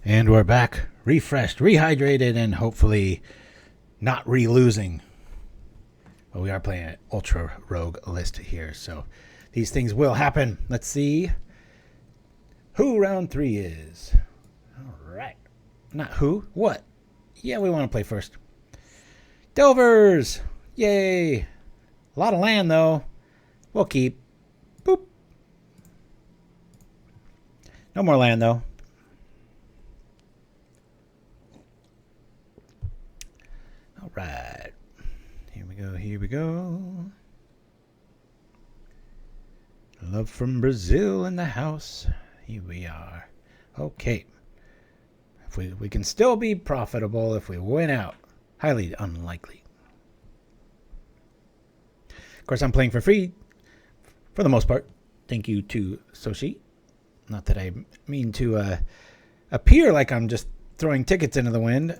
[SPEAKER 4] And we're back, refreshed, rehydrated, and hopefully not re-losing. But we are playing an Ultra Rogue list here, so these things will happen. Let's see who round 3 is. All right. Not who, what? Yeah, we want to play first. Delvers! Yay! A lot of land, though. We'll keep. Boop. No more land, though. All right. Here we go, here we go. Love from Brazil in the house. Here we are. Okay. If we can still be profitable if we win out. Highly unlikely. Of course, I'm playing for free for the most part. Thank you to Soshi. Not that I mean to appear like I'm just throwing tickets into the wind.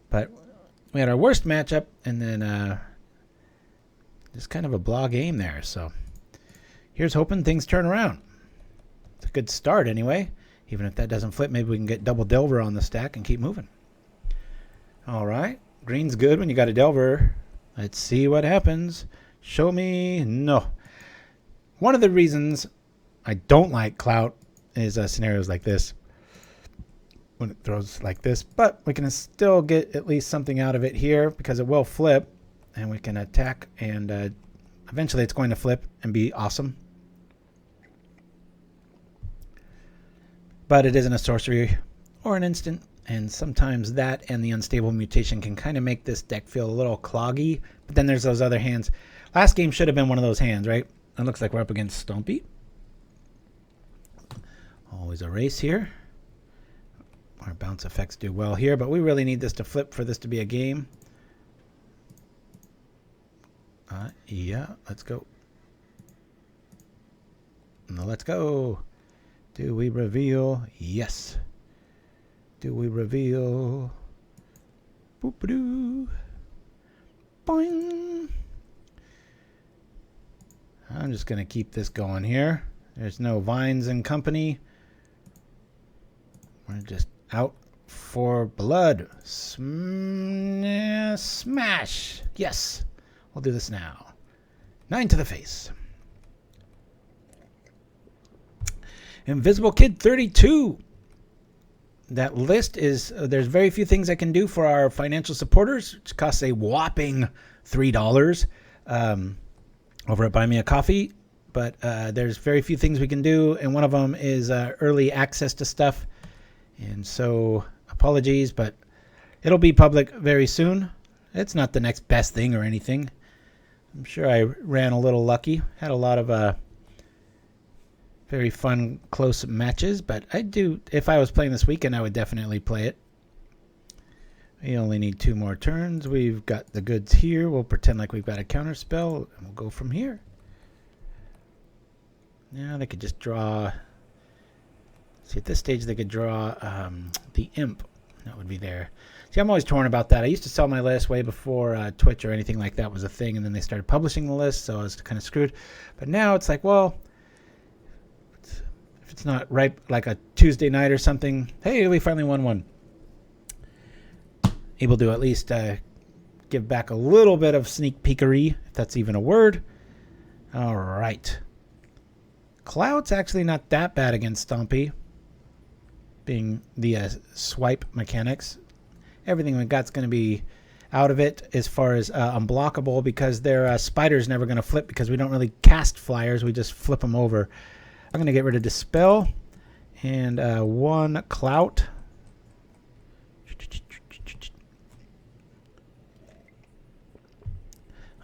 [SPEAKER 4] But we had our worst matchup and then just kind of a blah game there. So here's hoping things turn around. It's a good start anyway. Even if that doesn't flip, maybe we can get double Delver on the stack and keep moving. All right. Green's good when you got a Delver. Let's see what happens. Show me. No. One of the reasons I don't like Clout is scenarios like this. When it throws like this. But we can still get at least something out of it here because it will flip. And we can attack. And eventually it's going to flip and be awesome. But it isn't a sorcery or an instant. And sometimes that and the Unstable Mutation can kind of make this deck feel a little cloggy. But then there's those other hands. Last game should have been one of those hands, right? It looks like we're up against Stompy. Always a race here. Our bounce effects do well here. But we really need this to flip for this to be a game. Yeah, let's go. Now let's go. Do we reveal? Yes. Do we reveal? Boop-a-doo. Boing. I'm just going to keep this going here. There's no vines and company. We're just out for blood. Smash. Yes. We'll do this now. 9 to the face. Invisible Kid 32. That list is, there's very few things I can do for our financial supporters. It costs a whopping $3 over at Buy Me a Coffee. But there's very few things we can do. And one of them is early access to stuff. And so apologies, but it'll be public very soon. It's not the next best thing or anything. I'm sure I ran a little lucky. Had a lot of very fun, close matches. But I do, if I was playing this weekend, I would definitely play it. We only need 2 more turns. We've got the goods here. We'll pretend like we've got a counterspell, and we'll go from here. Now they could just draw. See, at this stage, they could draw the Imp. That would be there. See, I'm always torn about that. I used to sell my list way before Twitch or anything like that was a thing, and then they started publishing the list, so I was kind of screwed. But now it's like, well, if it's not right like a Tuesday night or something, hey, we finally won one. Able to at least give back a little bit of sneak peekery, if that's even a word. All right. Clout's actually not that bad against Stompy being the swipe mechanics. Everything we got's going to be out of it as far as unblockable, because their spider's never going to flip because we don't really cast flyers. We just flip them over. I'm going to get rid of Dispel and 1 Clout.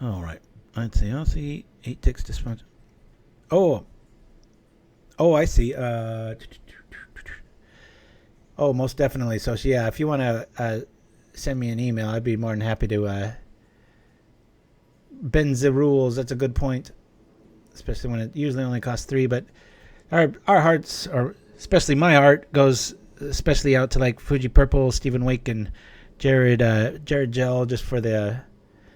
[SPEAKER 4] All right. Let's see. I'll see 8 ticks dispel. Oh, I see. Oh, most definitely. So yeah, if you want to send me an email, I'd be more than happy to bend the rules. That's a good point, especially when it usually only costs 3. But our hearts, or especially my heart, goes especially out to like Fuji Purple, Stephen Wake, and Jared Gel, just for that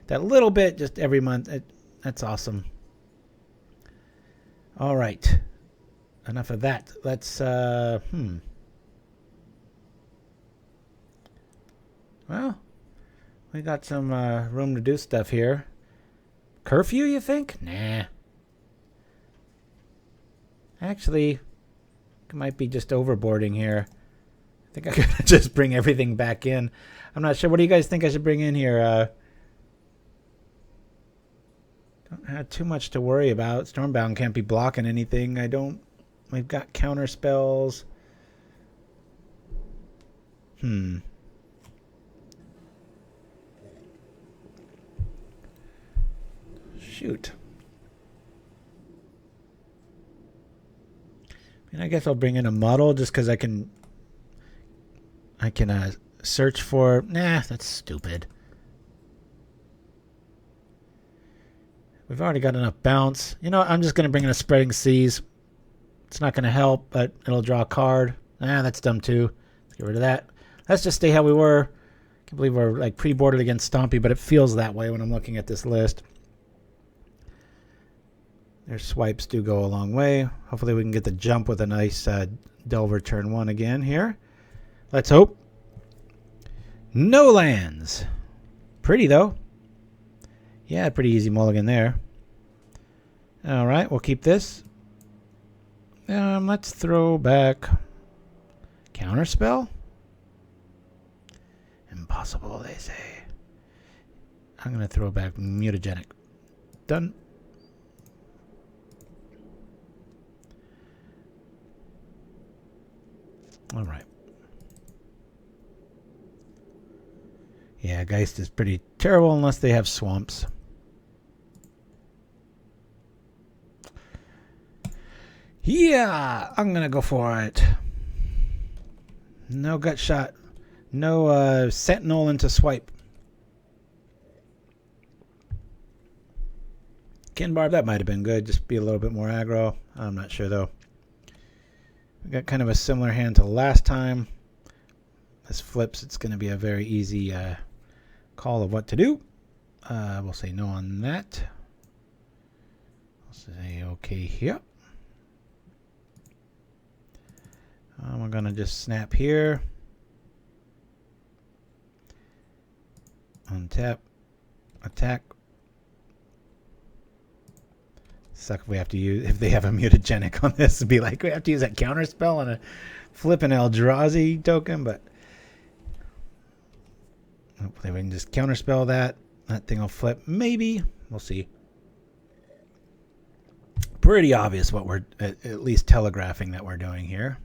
[SPEAKER 4] little bit, just every month. That's awesome. All right, enough of that. Let's Well, we got some room to do stuff here. Curfew, you think? Nah. Actually, it might be just overboarding here. I think I could just bring everything back in. I'm not sure. What do you guys think I should bring in here? Don't have too much to worry about. Stormbound can't be blocking anything. We've got counter spells. Shoot. I guess I'll bring in a Muddle just because I can search for... Nah, that's stupid. We've already got enough bounce. You know, I'm just going to bring in a Spreading Seas. It's not going to help, but it'll draw a card. Nah, that's dumb too. Let's get rid of that. Let's just stay how we were. Can't believe we're like pre-boarded against Stompy, but it feels that way when I'm looking at this list. Their swipes do go a long way. Hopefully we can get the jump with a nice Delver turn 1 again here. Let's hope. No lands. Pretty though. Yeah, pretty easy mulligan there. All right, we'll keep this. Let's throw back Counterspell. Impossible, they say. I'm going to throw back Mutagenic. Done. All right. Yeah, Geist is pretty terrible unless they have swamps. Yeah, I'm going to go for it. No gut shot. No Sentinel into swipe. Kin Barb, that might have been good. Just be a little bit more aggro. I'm not sure, though. We got kind of a similar hand to last time. This flips. It's going to be a very easy call of what to do. We'll say no on that. We'll say okay here. We're going to just snap here. Untap. Attack. Suck if we have to use, if they have a Mutagenic on this, it'd be like we have to use that counter spell on a flipping Eldrazi token, but hopefully we can just counterspell that. That thing will flip. Maybe. We'll see. Pretty obvious what we're at least telegraphing that we're doing here.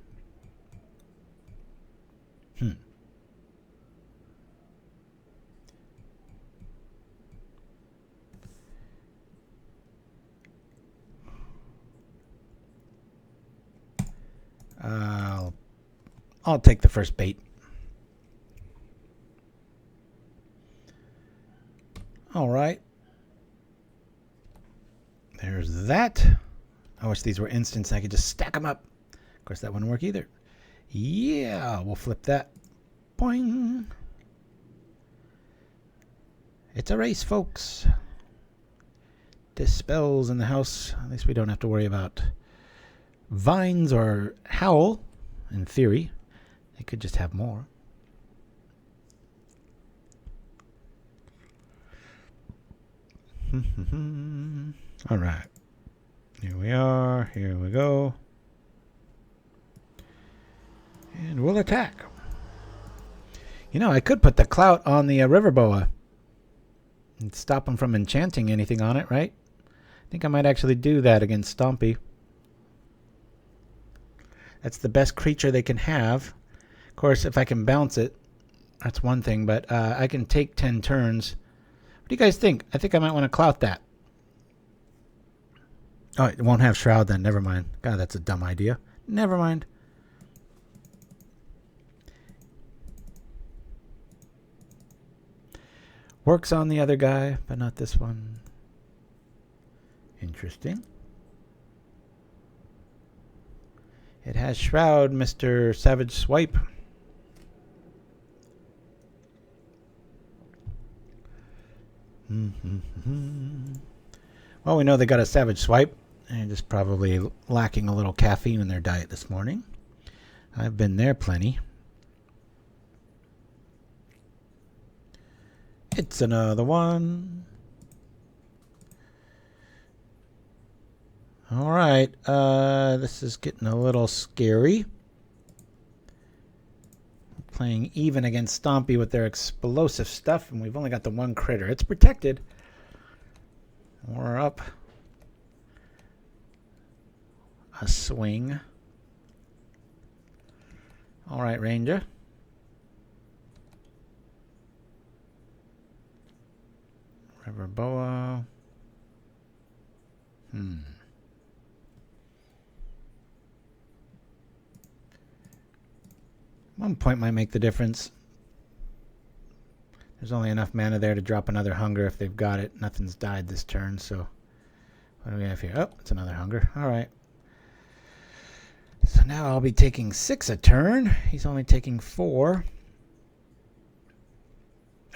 [SPEAKER 4] I'll take the first bait. All right. There's that. I wish these were instants. I could just stack them up. Of course, that wouldn't work either. Yeah, we'll flip that. Boing. It's a race, folks. Dispels in the house. At least we don't have to worry about Vines or Howl, in theory. They could just have more. All right. Here we are. Here we go. And we'll attack. You know, I could put the Clout on the River Boa and stop him from enchanting anything on it, right? I think I might actually do that against Stompy. That's the best creature they can have. Of course, if I can bounce it, that's one thing, but I can take 10 turns. What do you guys think? I think I might want to Clout that. Oh, it won't have Shroud then. Never mind. God, that's a dumb idea. Never mind. Works on the other guy, but not this one. Interesting. It has Shroud, Mr. Savage Swipe. Well, we know they got a Savage Swipe. And just probably lacking a little caffeine in their diet this morning. I've been there plenty. It's another one. All right. This is getting a little scary. Playing even against Stompy with their explosive stuff, and we've only got the one critter. It's protected. We're up. A swing. All right, Ranger. River Boa. One point might make the difference. There's only enough mana there to drop another Hunger if they've got it. Nothing's died this turn, so what do we have here? Oh, it's another Hunger. All right. So now I'll be taking 6 a turn. He's only taking 4.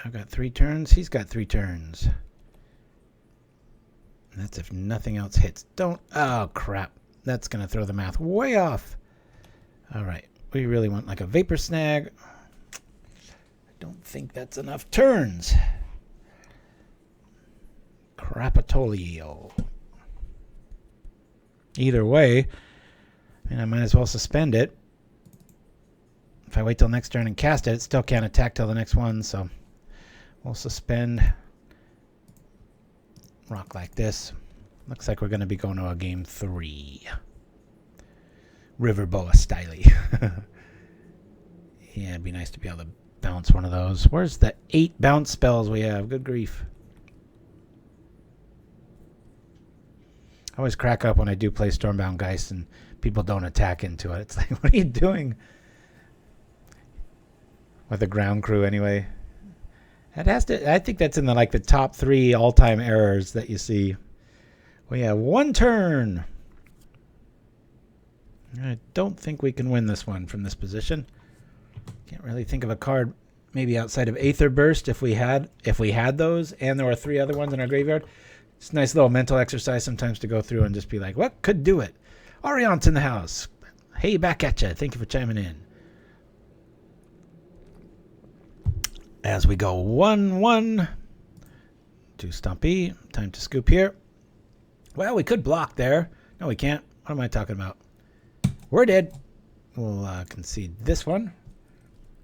[SPEAKER 4] I've got 3 turns. He's got 3 turns. And that's if nothing else hits. Don't. Oh, crap. That's going to throw the math way off. All right. We really want like a Vapor Snag. I don't think that's enough turns. Crapatolio. Either way, I might as well suspend it. If I wait till next turn and cast it, it still can't attack till the next one, so we'll suspend. Rock like this. Looks like we're going to be going to a game 3. River Boa styly. Yeah, it'd be nice to be able to bounce one of those. Where's the 8 bounce spells we have? Good grief. I always crack up when I do play Stormbound Geist and people don't attack into it. It's like, what are you doing? With a ground crew anyway. It has to. I think that's in the top 3 all-time errors that you see. We have 1 turn. I don't think we can win this one from this position. Can't really think of a card maybe outside of Aether Burst if we had those, and there were 3 other ones in our graveyard. It's a nice little mental exercise sometimes to go through and just be like, what could do it? Orion's in the house. Hey, back at you. Thank you for chiming in. As we go 1-1 to Stompy. Time to scoop here. Well, we could block there. No, we can't. What am I talking about? We're dead. We'll concede this one.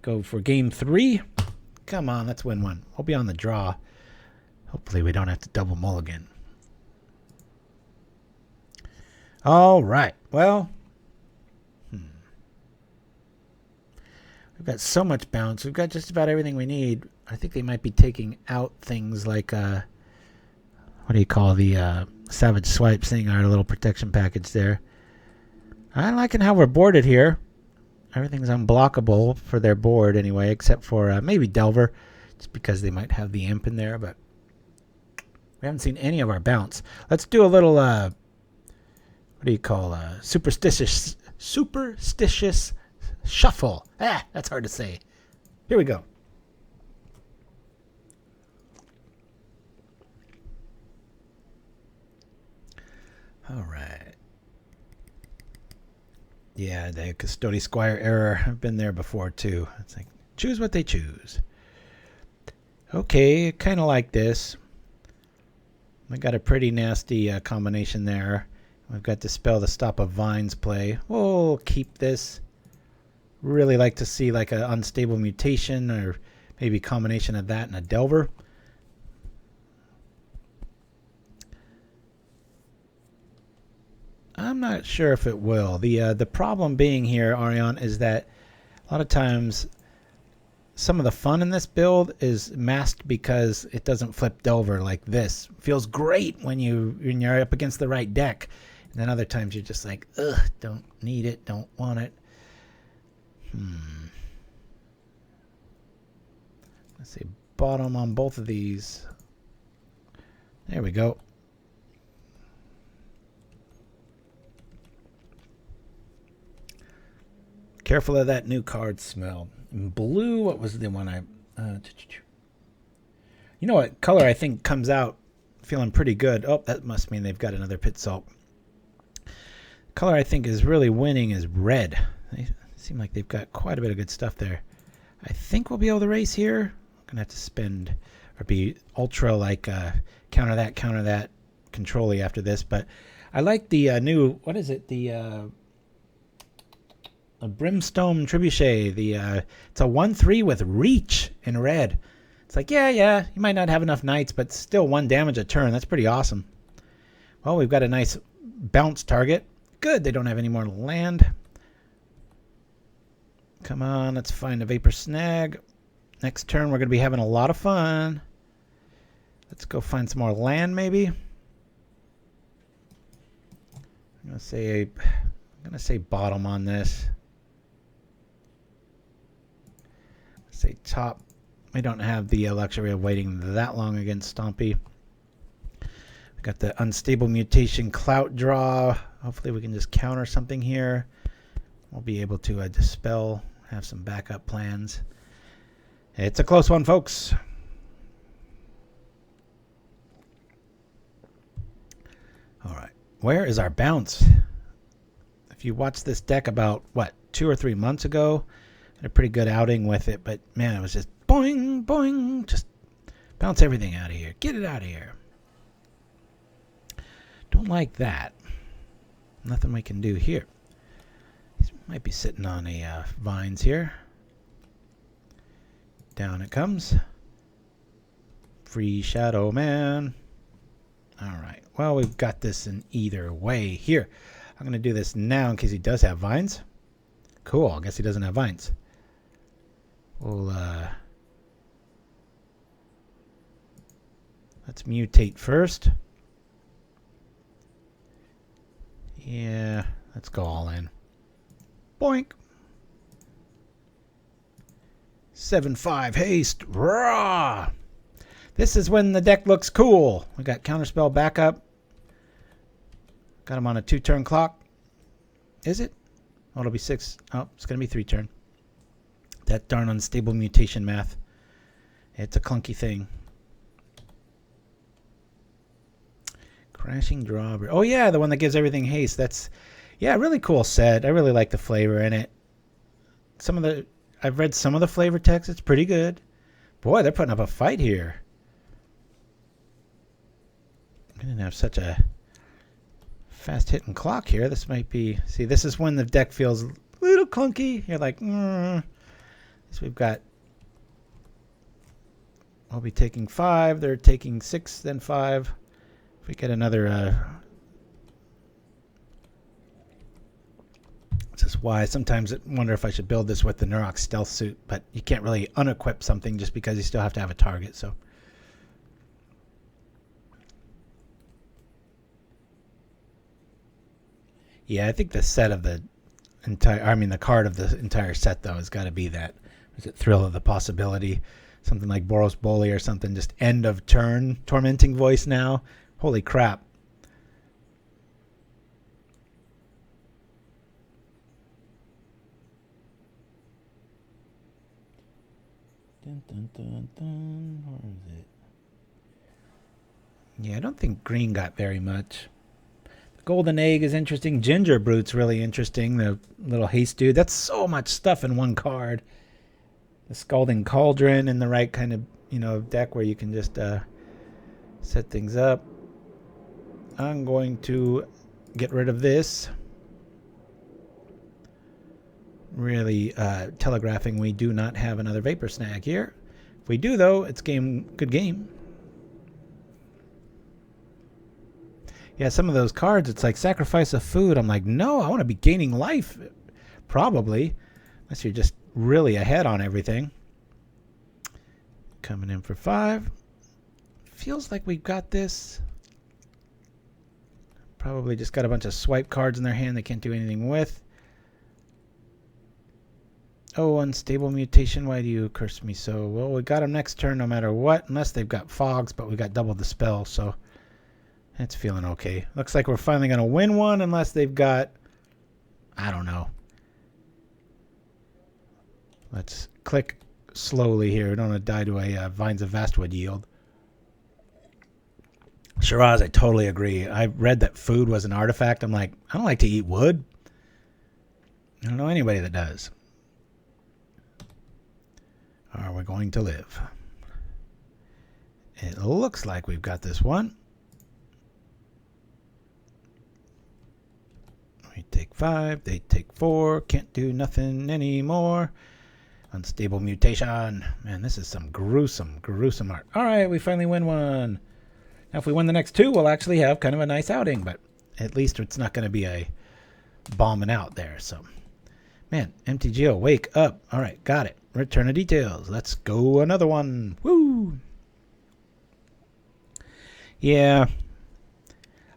[SPEAKER 4] Go for game 3. Come on, let's win one. We'll be on the draw. Hopefully we don't have to double mulligan. All right. Well, we've got so much bounce. We've got just about everything we need. I think they might be taking out things like, what do you call the Savage Swipe, seeing our little protection package there. I'm liking how we're boarded here. Everything's unblockable for their board anyway, except for maybe Delver, just because they might have the imp in there, but we haven't seen any of our bounce. Let's do a little, what do you call, superstitious shuffle. That's hard to say. Here we go. All right. Yeah, the Custody Squire error. I've been there before, too. It's like, choose what they choose. Okay, kind of like this. We got a pretty nasty combination there. We've got Dispel to stop a Vines play. We'll keep this. Really like to see like an Unstable Mutation or maybe a combination of that and a Delver. I'm not sure if it will. The problem being here, Ariane, is that a lot of times some of the fun in this build is masked because it doesn't flip Delver like this. Feels great when you're up against the right deck. And then other times you're just like, ugh, don't need it, don't want it. Let's see, bottom on both of these. There we go. Careful of that new card smell. In blue, what was the one I... you know what color I think comes out feeling pretty good? Oh, that must mean they've got another Pit Salt. Color I think is really winning is red. They seem like they've got quite a bit of good stuff there. I think we'll be able to race here. I'm going to have to spend or be ultra like counter that, control-y after this. But I like the new... What is it? The... a Brimstone Trebuchet. It's a 1/3 with reach in red. It's like, yeah, you might not have enough knights, but still 1 damage a turn. That's pretty awesome. Well, we've got a nice bounce target. Good, they don't have any more land. Come on, let's find a Vapor Snag. Next turn, we're going to be having a lot of fun. Let's go find some more land, maybe. I'm going to say bottom on this. Say top. We don't have the luxury of waiting that long against Stompy. We got the Unstable Mutation Clout draw. Hopefully we can just counter something here. We'll be able to Dispel, have some backup plans. It's a close one, folks. All right. Where is our bounce? If you watched this deck about, 2 or 3 months ago, had a pretty good outing with it, but man, it was just boing, boing, just bounce everything out of here. Get it out of here. Don't like that. Nothing we can do here. These might be sitting on a vines here. Down it comes. Free Shadow Man. All right. Well, we've got this in either way here. I'm going to do this now in case he does have vines. Cool. I guess he doesn't have vines. We'll, let's mutate first. Yeah, let's go all in. Boink. 7/5 haste. Raw. This is when the deck looks cool. We got Counterspell backup. Got him on a 2-turn clock. Is it? Oh, it'll be 6. Oh, it's going to be 3-turn. That darn Unstable Mutation math. It's a clunky thing. Crashing Drawbridge. Oh, yeah, the one that gives everything haste. That's, yeah, really cool set. I really like the flavor in it. I've read some of the flavor text. It's pretty good. Boy, they're putting up a fight here. I didn't have such a fast-hitting clock here. This might be... See, this is when the deck feels a little clunky. You're like, So we've got... I'll be taking 5. They're taking 6, then 5. If we get another... This is why sometimes I wonder if I should build this with the Neurok Stealthsuit, but you can't really unequip something just because you still have to have a target, so... Yeah, I think the set of the the card of the entire set, though, has got to be that. Is it Thrill of the Possibility? Something like Boros Bully or something, just end of turn, Tormenting Voice now. Holy crap. Dun, dun, dun, dun. Where is it? Yeah, I don't think green got very much. Golden Egg is interesting. Ginger Brute's really interesting. The little haste dude. That's so much stuff in one card. The Scalding Cauldron in the right kind of, deck where you can just set things up. I'm going to get rid of this. really telegraphing we do not have another Vapor Snag here. If we do, though, it's good game. Yeah, some of those cards, it's like sacrifice of food. I'm like, no, I want to be gaining life. Probably. Unless you're just really ahead on everything. Coming in for 5. Feels like we've got this. Probably just got a bunch of swipe cards in their hand they can't do anything with. Oh, Unstable Mutation, why do you curse me so? Well, we got them next turn no matter what, unless they've got fogs, but we got double Dispel, so it's feeling okay. Looks like we're finally going to win one unless they've got, I don't know. Let's click slowly here. We don't want to die to a Vines of Vastwood yield. Shiraz, I totally agree. I read that food was an artifact. I'm like, I don't like to eat wood. I don't know anybody that does. Are we going to live? It looks like we've got this one. We take 5. They take 4. Can't do nothing anymore. Unstable Mutation. Man, this is some gruesome, gruesome art. All right, we finally win one. Now, if we win the next 2, we'll actually have kind of a nice outing, but at least it's not going to be a bombing out there. So, man, MTGO, wake up. All right, got it. Return of details. Let's go another one. Woo! Yeah.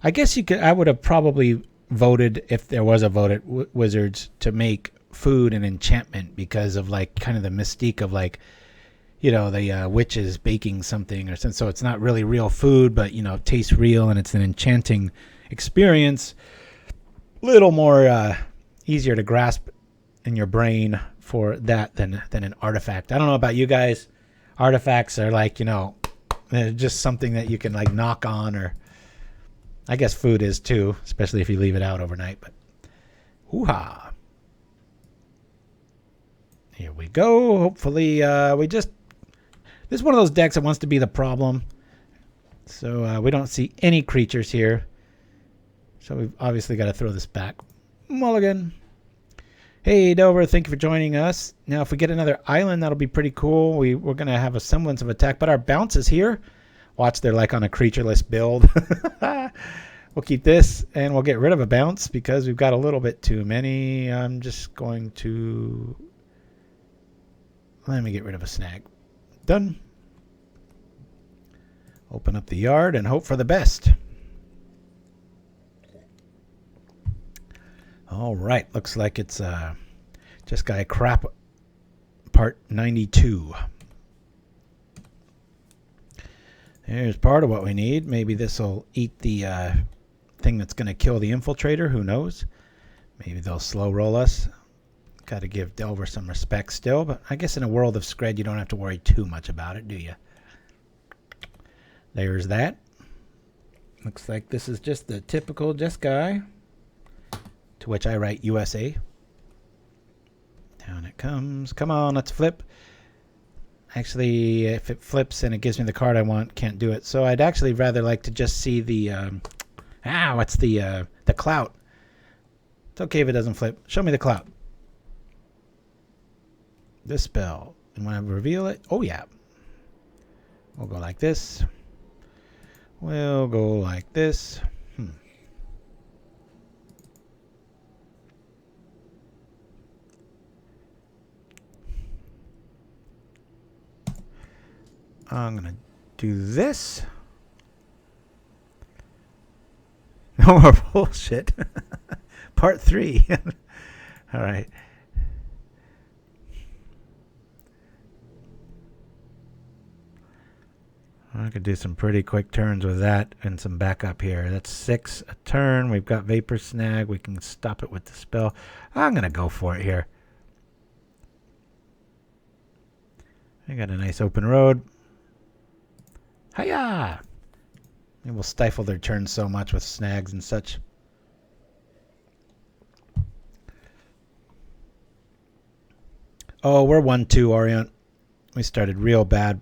[SPEAKER 4] I guess you could. I would have probably voted, if there was a vote at Wizards, to make food an enchantment because of like kind of the mystique of like, you know, the witches baking something or something. So it's not really real food, but you know, it tastes real and it's an enchanting experience. Little more easier to grasp in your brain for that than an artifact. I don't know about you guys. Artifacts are like, you know, they're just something that you can like knock on, or I guess food is too, especially if you leave it out overnight. But hoo-ha. Here we go. Hopefully this is one of those decks that wants to be the problem. So we don't see any creatures here. So we've obviously got to throw this back. Mulligan. Hey, Dover, thank you for joining us. Now, if we get another island, that'll be pretty cool. We're going to have a semblance of attack, but our bounce is here. Watch, they're like on a creatureless build. We'll keep this, and we'll get rid of a bounce because we've got a little bit too many. I'm just going to... Let me get rid of a snag. Done. Open up the yard and hope for the best. All right, looks like it's Jeskai crap part 92. Here's part of what we need. Maybe this will eat the thing that's going to kill the Infiltrator. Who knows? Maybe they'll slow roll us. Got to give Delver some respect still, but I guess in a world of Scred, you don't have to worry too much about it, do you? There's that. Looks like this is just the typical Jeskai. To which I write USA. Down it comes. Come on, let's flip. Actually, if it flips and it gives me the card I want, can't do it. So I'd actually rather like to just see the what's the Clout. It's okay if it doesn't flip. Show me the Clout. Dispel. And when I reveal it, oh yeah. We'll go like this. We'll go like this. I'm going to do this. No more bullshit. Part 3. All right. I could do some pretty quick turns with that and some backup here. That's 6 a turn. We've got Vapor Snag. We can stop it with the spell. I'm going to go for it here. I got a nice open road. Hiya! Maybe we'll stifle their turns so much with snags and such. Oh, we're 1-2, Orient. We started real bad.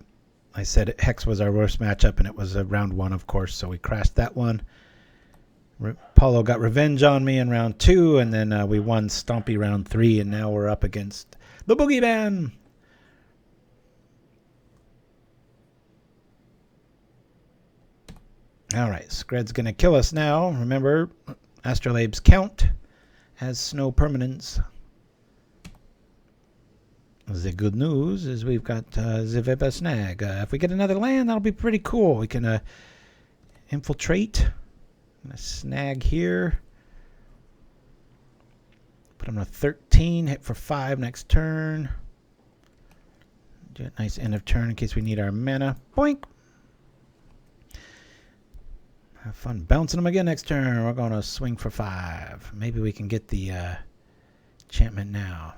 [SPEAKER 4] I said Hex was our worst matchup, and it was a round 1, of course, so we crashed that one. Paulo got revenge on me in round 2, and then we won Stompy round 3, and now we're up against the Boogeyman. All right, Skred's going to kill us now. Remember, Astrolabe's count has snow permanence. The good news is we've got the Vapor Snag. If we get another land, that'll be pretty cool. We can infiltrate. I'm going to snag here. Put him on a 13. Hit for 5 next turn. Do a nice end of turn in case we need our mana. Boink! Have fun bouncing them again next turn. We're going to swing for 5. Maybe we can get the enchantment now.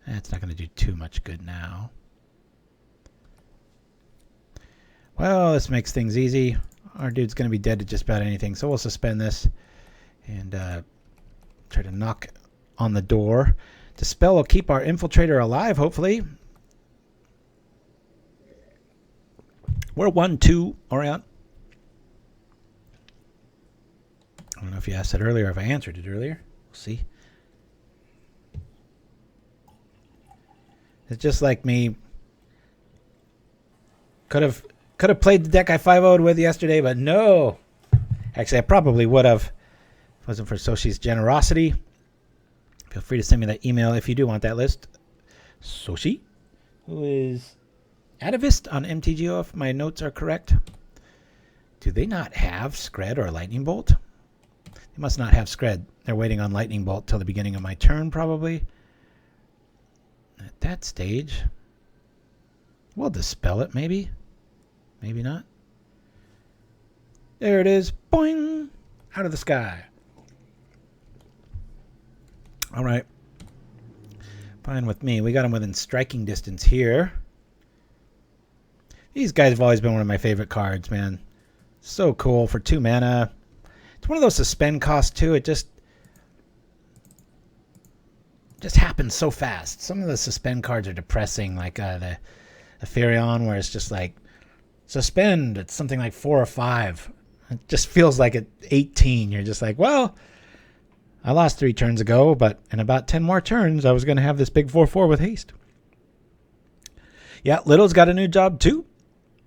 [SPEAKER 4] That's not going to do too much good now. Well, this makes things easy. Our dude's going to be dead to just about anything, so we'll suspend this and try to knock on the door. Dispel will keep our Infiltrator alive, hopefully. We're 1-2, Orion. I don't know if you asked that earlier, if I answered it earlier. We'll see. It's just like me. Could have played the deck I 5-0'd with yesterday, but no. Actually, I probably would have. If it wasn't for Soshi's generosity. Feel free to send me that email if you do want that list. Soshi, who is Atavist on MTGO, if my notes are correct. Do they not have Skred or Lightning Bolt? They must not have Skred. They're waiting on Lightning Bolt till the beginning of my turn, probably. At that stage, we'll dispel it, maybe. Maybe not. There it is. Boing! Out of the sky. All right. Fine with me. We got him within striking distance here. These guys have always been one of my favorite cards, man. So cool for 2 mana. It's one of those suspend costs, too. It just happens so fast. Some of the suspend cards are depressing, like the Ethereon, where it's just like, suspend. It's something like 4 or 5. It just feels like at 18, you're just like, well, I lost 3 turns ago, but in about 10 more turns, I was going to have this big 4/4 with haste. Yeah, Little's got a new job, too.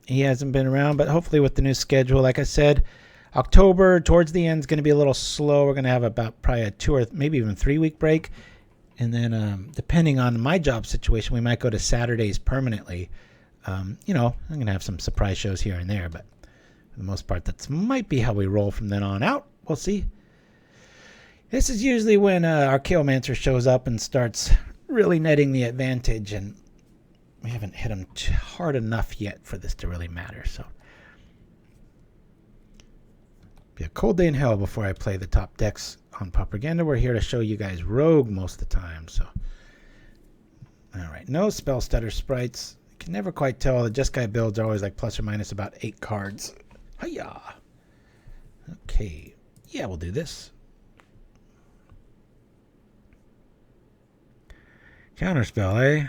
[SPEAKER 4] He hasn't been around, but hopefully with the new schedule, like I said, October, towards the end, is going to be a little slow. We're going to have about probably a 2 or maybe even 3-week break. And then depending on my job situation, we might go to Saturdays permanently. You know, I'm going to have some surprise shows here and there, but for the most part, that might be how we roll from then on out. We'll see. This is usually when our Chaomancer shows up and starts really netting the advantage, and we haven't hit him hard enough yet for this to really matter. So, be a cold day in hell before I play the top decks on Pauperganda. We're here to show you guys Rogue most of the time. So, all right, no spell stutter sprites. You can never quite tell. The Jeskai builds are always like plus or minus about 8 cards. Hiya! Okay, yeah, we'll do this. Counterspell, eh?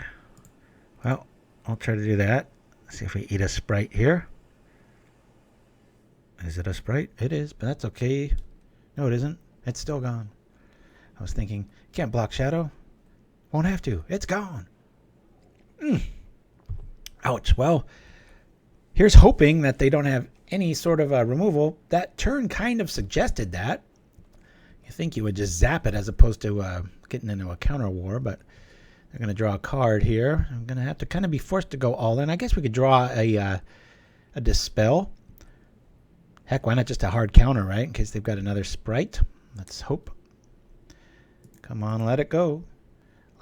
[SPEAKER 4] Well, I'll try to do that. Let's see if we eat a sprite here. Is it a sprite? It is, but that's okay. No, it isn't. It's still gone. I was thinking, can't block shadow. Won't have to. It's gone. Ouch. Well, here's hoping that they don't have any sort of removal. That turn kind of suggested that. You think you would just zap it as opposed to getting into a counter war, but they're going to draw a card here. I'm going to have to kind of be forced to go all in. I guess we could draw a Dispel. Heck, why not just a hard counter, right? In case they've got another sprite. Let's hope. Come on, let it go.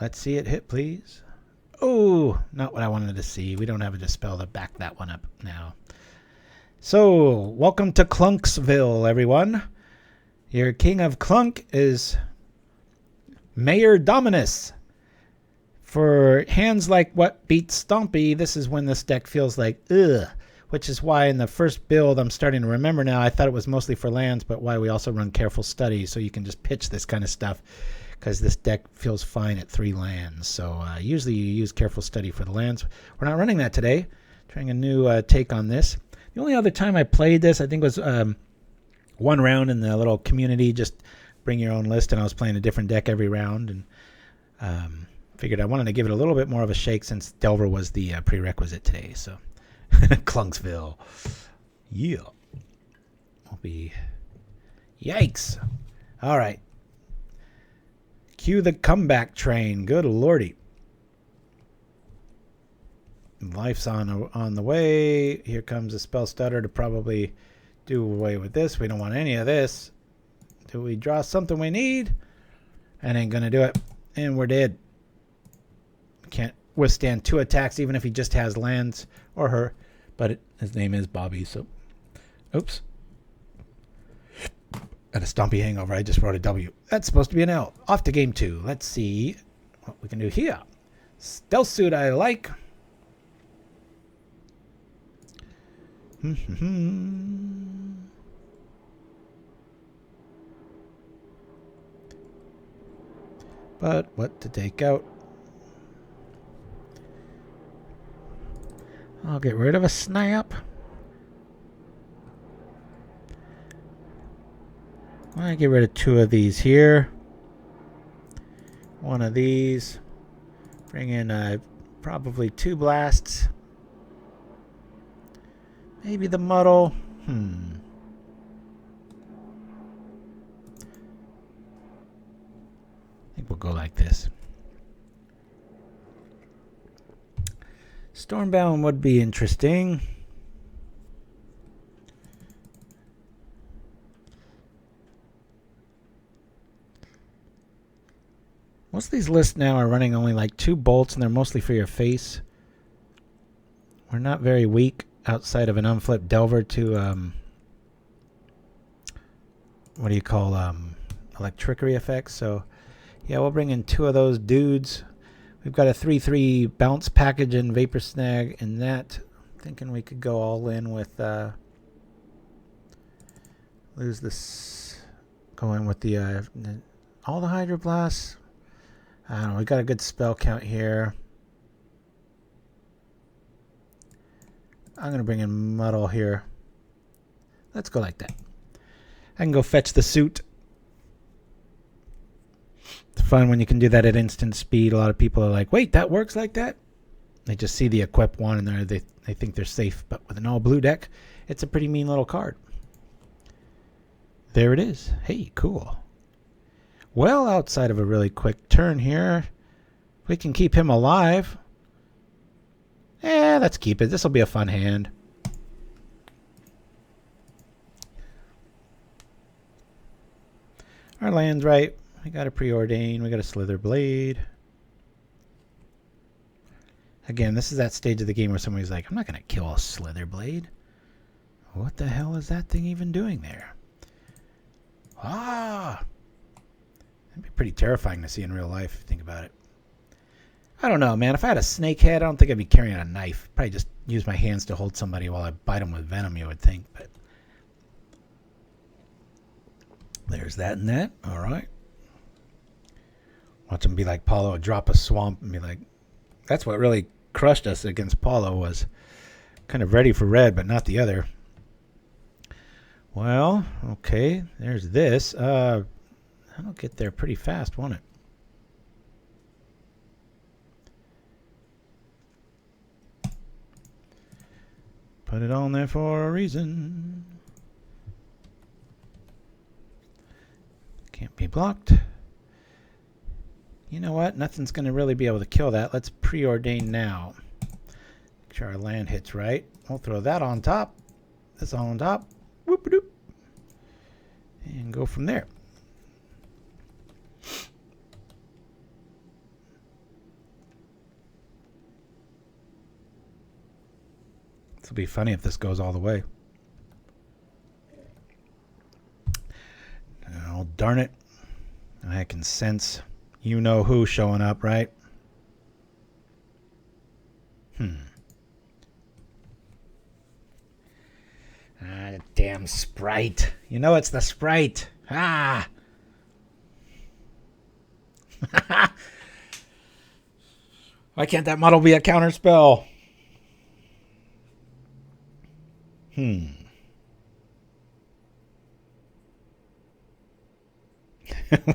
[SPEAKER 4] Let's see it hit, please. Oh, not what I wanted to see. We don't have a Dispel to back that one up now. So, welcome to Clunksville, everyone. Your king of Clunk is Mayor Dominus. For hands like what beats Stompy, this is when this deck feels like, ugh. Which is why in the first build, I'm starting to remember now, I thought it was mostly for lands, but why we also run Careful Study, so you can just pitch this kind of stuff, because this deck feels fine at 3 lands. So usually you use Careful Study for the lands. We're not running that today. Trying a new take on this. The only other time I played this, I think, was one round in the little community, just bring your own list, and I was playing a different deck every round, and figured I wanted to give it a little bit more of a shake since Delver was the prerequisite today. So Clunksville, yeah, will be yikes. All right, cue the comeback train. Good lordy. Life's on the way. Here comes a spell stutter to probably do away with this. We don't want any of this. Do we draw something we need? And ain't gonna do it. And we're dead. Can't withstand 2 attacks even if he just has lands, or her. But his name is Bobby, so oops. Got a Stompy hangover. I just wrote a W. That's supposed to be an L. Off to game 2. Let's see what we can do here. Stealthsuit I like. But what to take out? I'll get rid of a snap. I get rid of 2 of these here. 1 of these. Bring in probably 2 blasts. Maybe the Muddle. I think we'll go like this. Stormbound would be interesting. Most of these lists now are running only like 2 bolts, and they're mostly for your face. We're not very weak outside of an unflipped Delver to what do you call electricity effects. So yeah, we'll bring in 2 of those dudes. We've got a 3/3 bounce package in Vapor Snag, and that I'm thinking we could go all in with lose this, go in with the all the Hydroblasts. I don't know, we got a good spell count here. I'm going to bring in Muddle here. Let's go like that. I can go fetch the suit. It's fun when you can do that at instant speed. A lot of people are like, wait, that works like that? They just see the equip one and they think they're safe. But with an all blue deck, it's a pretty mean little card. There it is. Hey, cool. Well, outside of a really quick turn here, we can keep him alive. Let's keep it. This will be a fun hand. Our land's right. We got a Preordain. We got a Slither Blade. Again, this is that stage of the game where somebody's like, I'm not going to kill a Slither Blade. What the hell is that thing even doing there? That'd be pretty terrifying to see in real life if you think about it. I don't know, man. If I had a snake head, I don't think I'd be carrying a knife. Probably just use my hands to hold somebody while I bite them with venom, you would think. But there's that and that. All right. Watch them be like Paulo, drop a swamp and be like, that's what really crushed us against Paulo, was kind of ready for red, but not the other. Well, okay. There's this. That'll get there pretty fast, won't it? Put it on there for a reason. Can't be blocked. You know what? Nothing's going to really be able to kill that. Let's preordain now. Make sure our land hits right. We'll throw that on top. This on top. Whoop-a-doop. And go from there. It'll be funny if this goes all the way. Oh, darn it. I can sense you know who showing up, right? Damn Sprite. You know it's the Sprite. Why can't that model be a counterspell?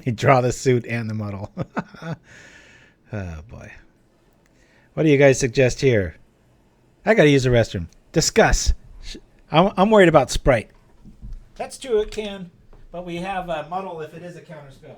[SPEAKER 4] We draw the suit and the muddle. Oh, boy. What do you guys suggest here? I got to use the restroom. Discuss. I'm worried about Sprite. That's true, it can. But we have a muddle if it is a counterspell.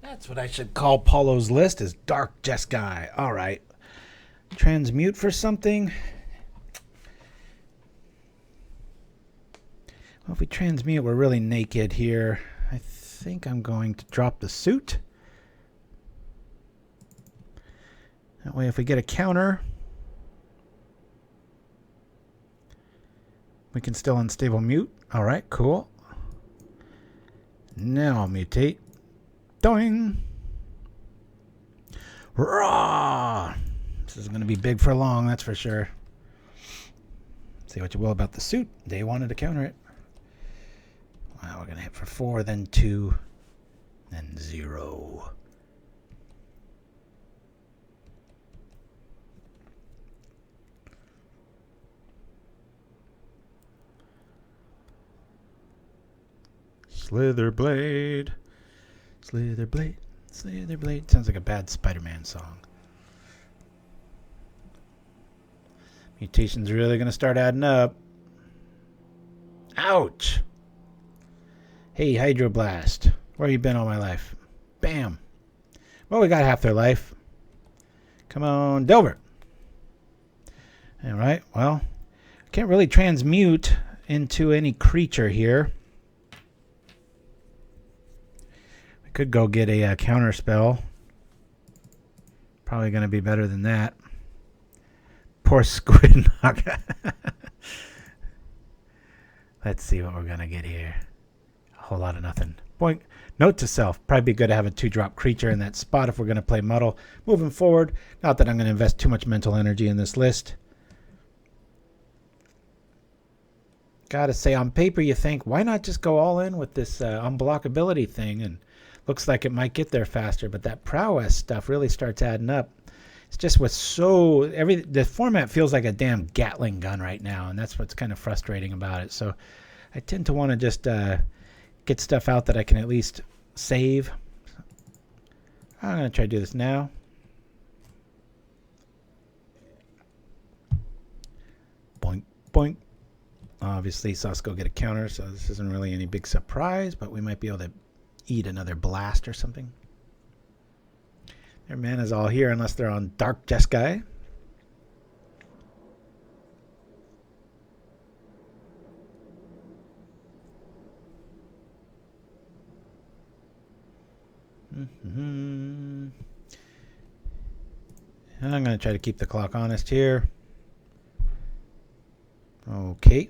[SPEAKER 4] That's what I should call Paulo's list, is Dark Jeskai. All right. Transmute for something. Well, if we transmute, we're really naked here. I think I'm going to drop the suit. That way, if we get a counter, we can still unstable mute. All right, cool. Now I'll mutate. Doing. Raw. This is going to be big for long, that's for sure. Say what you will about the suit. They wanted to counter it. Wow, we're going to hit for 4, then 2, then 0. Slither Blade. Slither Blade, Slither Blade. Sounds like a bad Spider-Man song. Mutation's really going to start adding up. Ouch! Hey, Hydroblast. Where you been all my life? Bam! Well, we got half their life. Come on, Delver. Alright, well, can't really transmute into any creature here. Could go get a counterspell. Probably going to be better than that. Poor Squid Knock. Let's see what we're going to get here. A whole lot of nothing. Boink. Note to self. Probably be good to have a 2-drop creature in that spot if we're going to play Muddle. Moving forward. Not that I'm going to invest too much mental energy in this list. Gotta say, on paper you think, why not just go all in with this unblockability thing? And looks like it might get there faster, but that prowess stuff really starts adding up. It's just with the format feels like a damn Gatling gun right now, and that's what's kind of frustrating about it. So I tend to want to just get stuff out that I can at least save. I'm going to try to do this now. Boink, boink. Obviously, Sasko get a counter, so this isn't really any big surprise, but we might be able to eat another blast or something. Their mana's all here unless they're on Dark Jeskai. And I'm going to try to keep the clock honest here. Okay.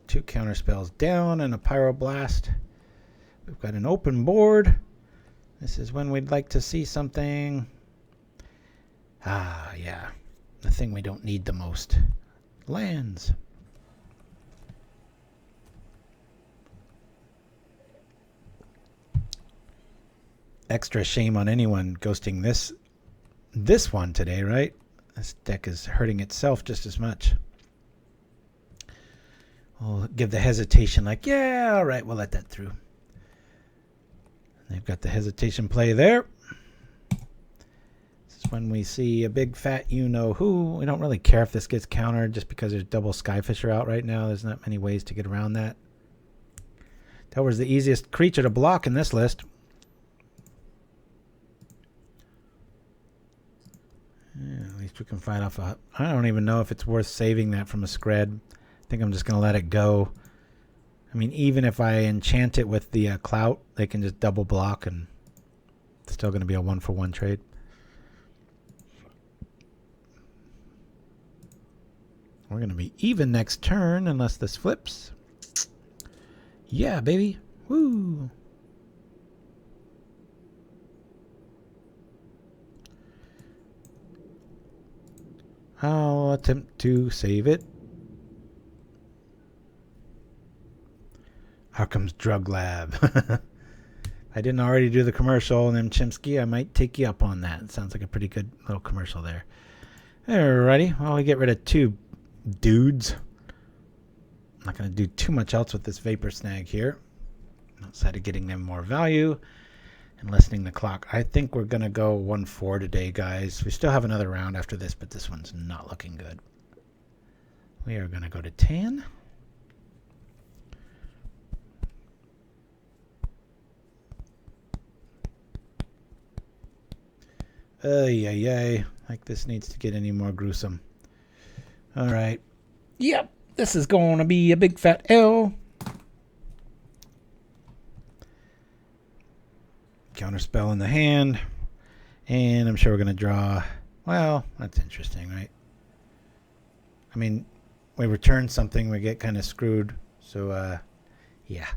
[SPEAKER 4] 2 counterspells down and a Pyroblast. We've got an open board. This is when we'd like to see something. Ah, yeah. The thing we don't need the most. Lands. Extra shame on anyone ghosting this one today, right? This deck is hurting itself just as much. We'll give the hesitation like, yeah, all right, we'll let that through. They've got the hesitation play there. This is when we see a big fat you-know-who. We don't really care if this gets countered just because there's double Skyfisher out right now. There's not many ways to get around that. Delver's the easiest creature to block in this list. we can fight off a... I don't even know if it's worth saving that from a scred. I think I'm just going to let it go. I mean, even if I enchant it with the Clout, they can just double block and it's still going to be a 1-for-1 trade. We're going to be even next turn unless this flips. Yeah, baby. Woo! I'll attempt to save it. How comes Drug Lab? I didn't already do the commercial, and then Chimsky, I might take you up on that. It sounds like a pretty good little commercial there. Alrighty, well, we get rid of 2 dudes. I'm not going to do too much else with this Vapor Snag here, outside of getting them more value and lessening the clock. I think we're going to go 1-4 today, guys. We still have another round after this, but this one's not looking good. We are going to go to 10. Like this needs to get any more gruesome. All right. Yep, this is going to be a big fat L. Counterspell in the hand. And I'm sure we're going to draw... Well, that's interesting, right? I mean, we return something, we get kind of screwed. So, yeah.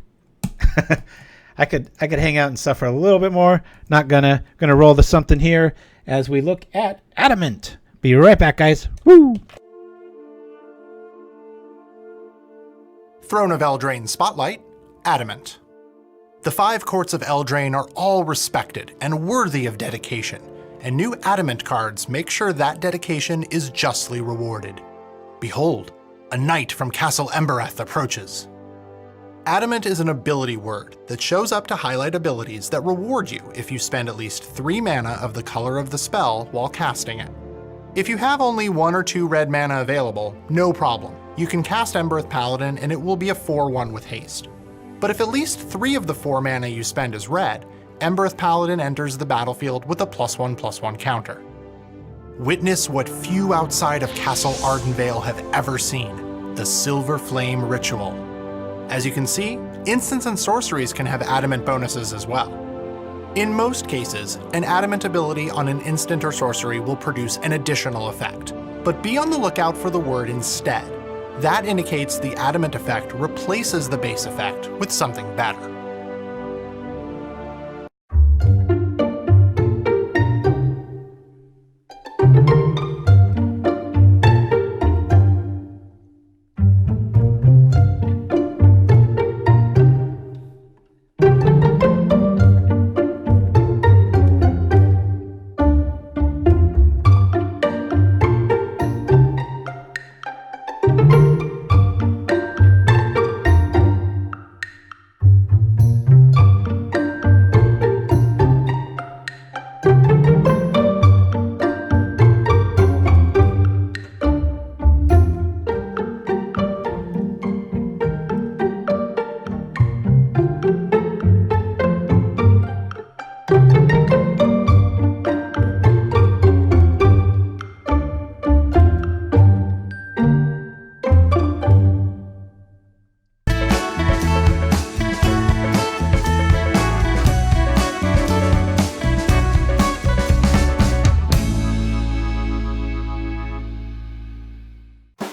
[SPEAKER 4] I could hang out and suffer a little bit more. Not gonna roll the something here as we look at Adamant. Be right back, guys. Woo!
[SPEAKER 5] Throne of Eldraine Spotlight, Adamant. The 5 courts of Eldraine are all respected and worthy of dedication, and new Adamant cards make sure that dedication is justly rewarded. Behold, a knight from Castle Embereth approaches. Adamant is an ability word that shows up to highlight abilities that reward you if you spend at least 3 mana of the color of the spell while casting it. If you have only 1 or 2 red mana available, no problem. You can cast Embereth Paladin and it will be a 4/1 with haste. But if at least 3 of the 4 mana you spend is red, Embereth Paladin enters the battlefield with a +1/+1 counter. Witness what few outside of Castle Ardenvale have ever seen, the Silver Flame Ritual. As you can see, instants and sorceries can have Adamant bonuses as well. In most cases, an Adamant ability on an instant or sorcery will produce an additional effect, but be on the lookout for the word instead. That indicates the Adamant effect replaces the base effect with something better.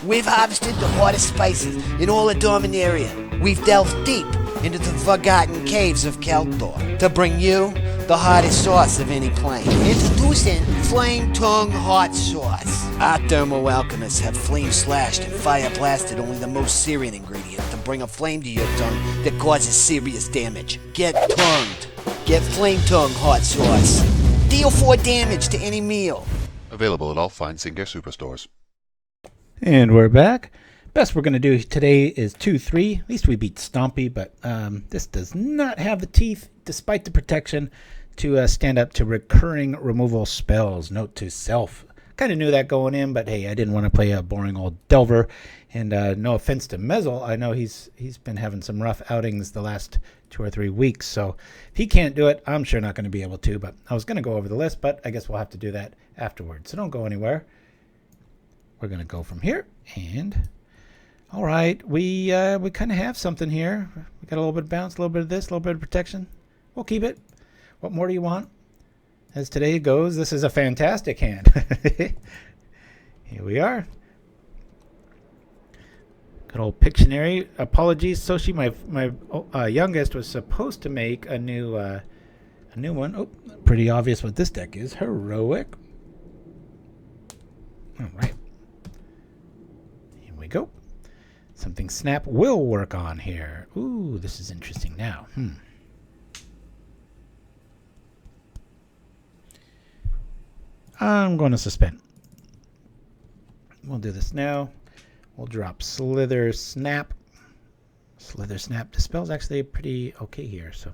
[SPEAKER 6] We've harvested the hottest spices in all of Dominaria. We've delved deep into the forgotten caves of Keldor to bring you the hottest sauce of any plane. Introducing Flame Tongue Hot Sauce. Our thermal alchemists have flame slashed and fire blasted only the most Syrian ingredient to bring a flame to your tongue that causes serious damage. Get tongued. Get Flame Tongue Hot Sauce. Deal 4 damage to any meal.
[SPEAKER 7] Available at all fine Singer superstores.
[SPEAKER 4] And we're back. Best we're going to do today is 2-3. At least we beat Stompy, but this does not have the teeth, despite the protection, to stand up to recurring removal spells. Note to self. Kind of knew that going in, but hey, I didn't want to play a boring old Delver. And no offense to Mezzle, I know he's been having some rough outings the last 2 or 3 weeks. So if he can't do it, I'm sure not going to be able to. But I was going to go over the list, but I guess we'll have to do that afterwards. So don't go anywhere. we're going to go from here. And all right, we kind of have something here. We got a little bit of bounce, a little bit of this, a little bit of protection. We'll keep it. What more do you want? As today goes, this is a fantastic hand. Here we are. Good old Pictionary. Apologies, Soshi. My youngest was supposed to make a new one. Oh, pretty obvious what this deck is. Heroic. All right. Here we go. Something Snap will work on here. Ooh, this is interesting now. I'm going to suspend. We'll do this now. We'll drop Slither Snap. Slither Snap Dispel is actually pretty okay here. So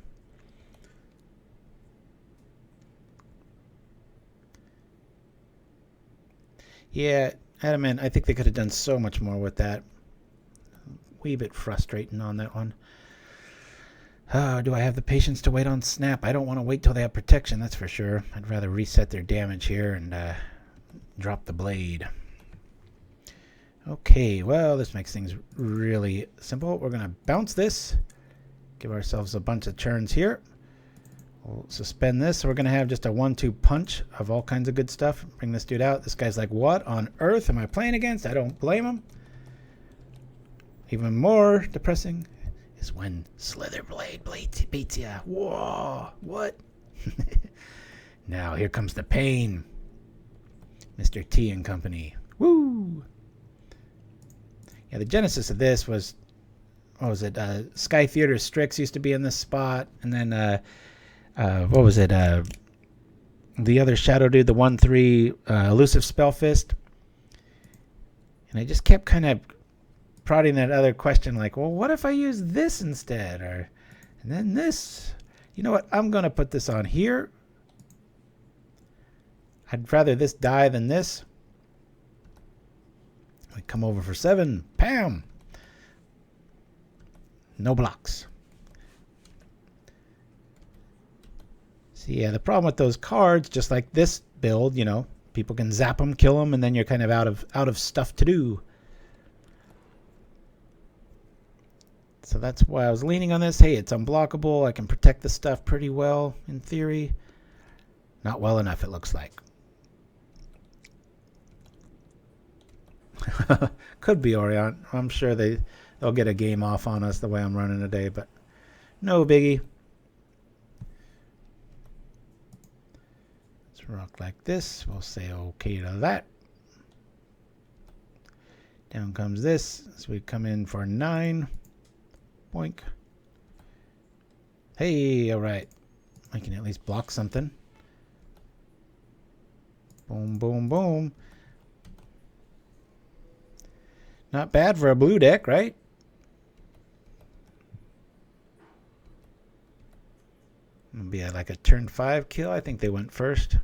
[SPEAKER 4] yeah, Adamant, I think they could have done so much more with that. Wee bit frustrating on that one. Do I have the patience to wait on Snap? I don't want to wait till they have protection, that's for sure. I'd rather reset their damage here and drop the blade. Okay, well, this makes things really simple. We're going to bounce this. Give ourselves a bunch of turns here. We'll suspend this. So we're going to have just a 1-2 punch of all kinds of good stuff. Bring this dude out. This guy's like, what on earth am I playing against? I don't blame him. Even more depressing is when Slither Blade beats ya. Whoa, what? Now here comes the pain. Mr. T and Company. Woo! Yeah, the genesis of this was, what was it? Sky Theater Strix used to be in this spot. And then, what was it? The other Shadow dude, the 1/3 Elusive Spellfist. And I just kept kind of prodding that other question, like, well, what if I use this instead? And then this. You know what? I'm going to put this on here. I'd rather this die than this. We come over for 7. Pam! No blocks. See, yeah, the problem with those cards, just like this build, you know, people can zap them, kill them, and then you're kind of out of stuff to do. So that's why I was leaning on this. Hey, it's unblockable. I can protect the stuff pretty well, in theory. Not well enough, it looks like. Could be Orion. I'm sure they'll get a game off on us the way I'm running today, but no biggie. Let's rock like this. We'll say okay to that. Down comes this. So we come in for 9. Boink. Hey, all right. I can at least block something. Boom, boom, boom. Not bad for a blue deck, right? It'll be like a turn 5 kill. I think they went first.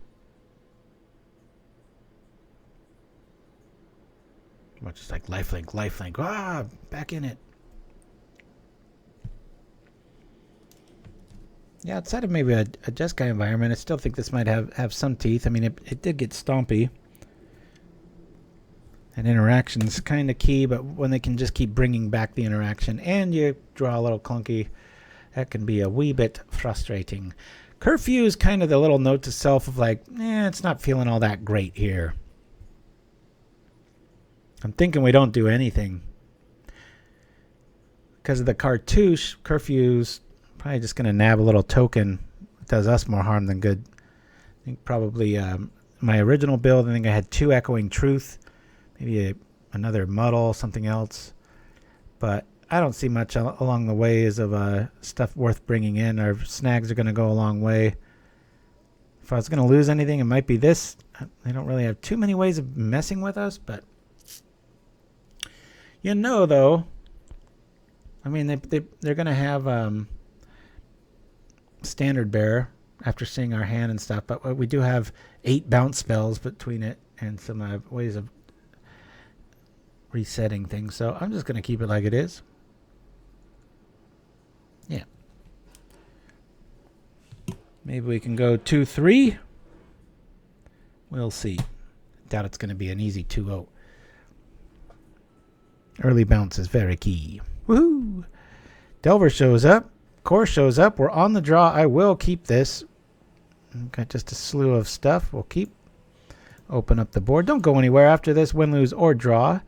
[SPEAKER 4] Well, just like lifelink, lifelink. Ah, back in it. Yeah, outside of maybe a Jeskai environment, I still think this might have some teeth. I mean, it did get Stompy. And interaction's kind of key, but when they can just keep bringing back the interaction and you draw a little clunky, that can be a wee bit frustrating. Curfew is kind of the little note to self of like, it's not feeling all that great here. I'm thinking we don't do anything. Because of the cartouche, Curfew's probably just going to nab a little token. It does us more harm than good. I think probably my original build, I think I had 2 Echoing Truth. Maybe another Muddle, something else. But I don't see much along the ways of stuff worth bringing in. Our snags are going to go a long way. If I was going to lose anything, it might be this. They don't really have too many ways of messing with us, but you know, though, I mean, they're going to have Standard Bearer after seeing our hand and stuff, but we do have 8 bounce spells between it and some ways of resetting things. So I'm just going to keep it like it is. Yeah. Maybe we can go 2-3. We'll see. Doubt it's going to be an easy 2-0. Early bounce is very key. Woohoo! Delver shows up. Core shows up. We're on the draw. I will keep this. Got just a slew of stuff. We'll keep. Open up the board. Don't go anywhere after this. Win, lose, or draw.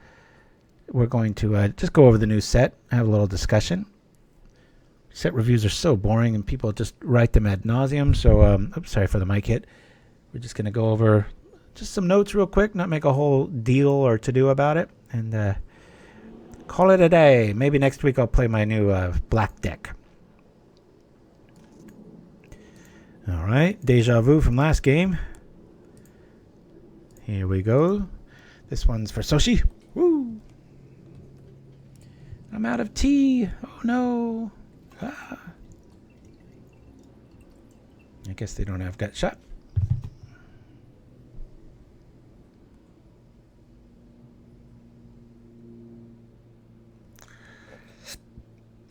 [SPEAKER 4] We're going to just go over the new set. Have a little discussion. Set reviews are so boring and people just write them ad nauseum. So, oops, sorry for the mic hit. We're just going to go over just some notes real quick. Not make a whole deal or to-do about it. And call it a day. Maybe next week I'll play my new black deck. All right. Deja vu from last game. Here we go. This one's for Soshi. Woo! I'm out of tea. Oh no. Ah. I guess they don't have gut shot.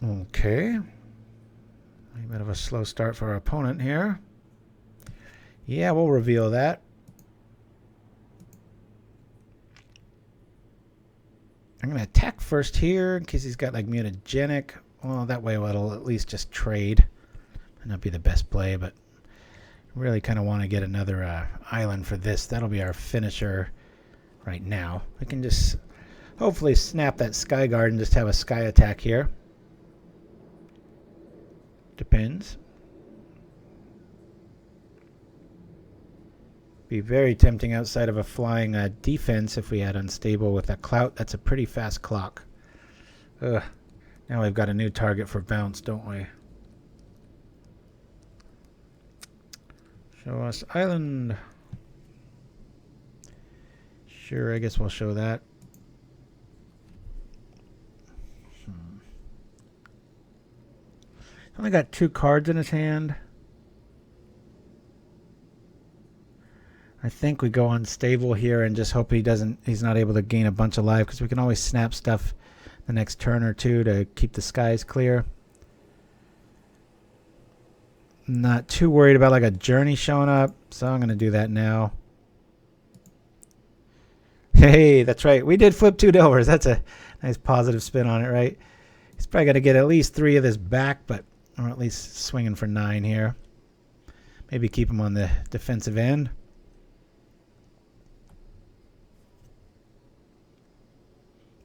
[SPEAKER 4] Okay. A bit of a slow start for our opponent here. Yeah, we'll reveal that. I'm going to attack first here in case he's got like Mutagenic. Well, that way it'll at least just trade. Might not be the best play, but really kind of want to get another island for this. That'll be our finisher right now. We can just hopefully snap that Sky Guard and just have a Sky attack here. Depends. Be very tempting outside of a flying defense if we had Unstable with a Clout. That's a pretty fast clock. Ugh. Now we've got a new target for bounce, don't we? Show us island. Sure, I guess we'll show that. Only got 2 cards in his hand. I think we go Unstable here and just hope he's not able to gain a bunch of life, because we can always snap stuff the next turn or two to keep the skies clear. Not too worried about like a journey showing up, so I'm going to do that now. Hey, that's right. We did flip 2 Delvers. That's a nice positive spin on it, right? He's probably going to get at least 3 of this back, but or at least swinging for 9 here. Maybe keep him on the defensive end.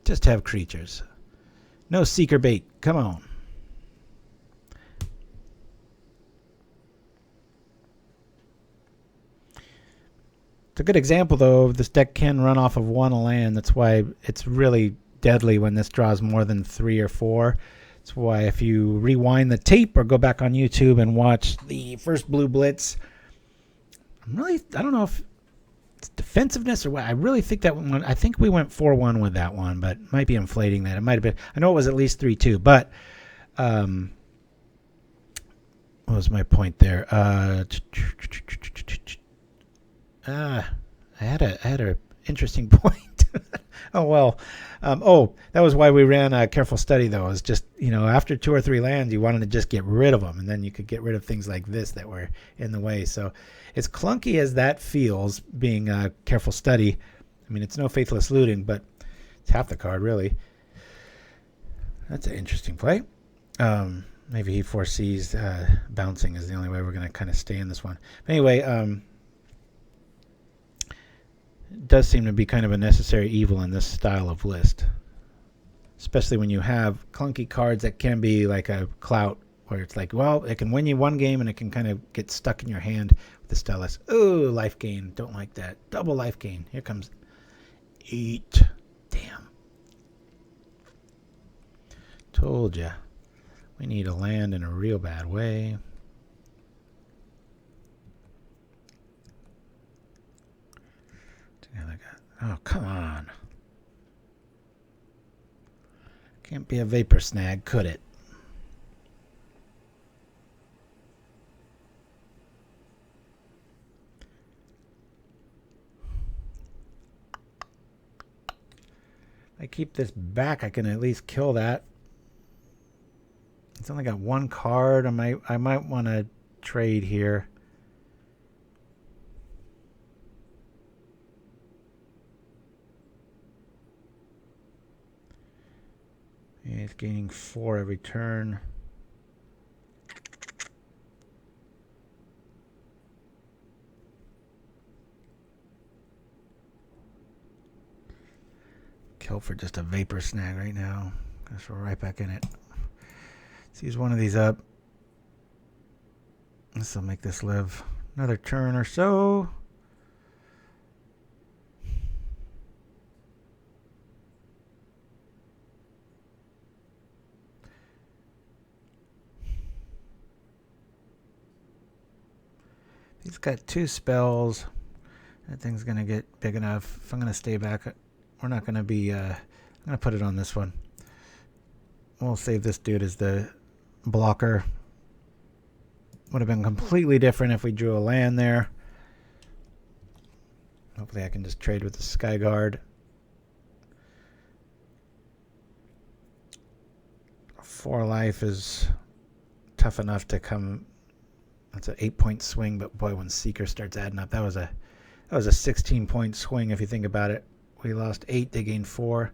[SPEAKER 4] Just have creatures. No seeker bait. Come on. It's a good example, though. This deck can run off of 1 land. That's why it's really deadly when this draws more than 3 or 4. That's why if you rewind the tape or go back on YouTube and watch the first Blue Blitz, I don't know if it's defensiveness or what. I really think that one, I think we went 4-1 with that one, but might be inflating that. It might have been, I know it was at least 3-2, but what was my point there? I had a interesting point. Oh, well. That was why we ran a careful study, though. It was just, after 2 or 3 lands, you wanted to just get rid of them, and then you could get rid of things like this that were in the way. So as clunky as that feels, being a careful study, I mean, it's no faithless looting, but it's half the card, really. That's an interesting play. Maybe he foresees bouncing is the only way we're going to kind of stay in this one. But anyway, it does seem to be kind of a necessary evil in this style of list, especially when you have clunky cards that can be like a Clout, where it's like, well, it can win you 1 game and it can kind of get stuck in your hand with the Stellus. Ooh, life gain. Don't like that. Double life gain. Here comes 8. Damn. Told ya. We need a land in a real bad way. Oh, come on. Can't be a Vapor Snag, could it? If I keep this back, I can at least kill that. It's only got 1 card. I might want to trade here. it's gaining 4 every turn. Kill for just a Vapor Snag right now. Guess we're right back in it. Let's use one of these up. This will make this live another turn or so. He's got 2 spells. That thing's going to get big enough. If I'm going to stay back, we're not going to be... I'm going to put it on this one. We'll save this dude as the blocker. Would have been completely different if we drew a land there. Hopefully I can just trade with the Skyguard. 4 life is tough enough to come... That's an 8-point swing, but boy, when Seeker starts adding up, that was a 16-point swing if you think about it. We lost 8, they gained 4.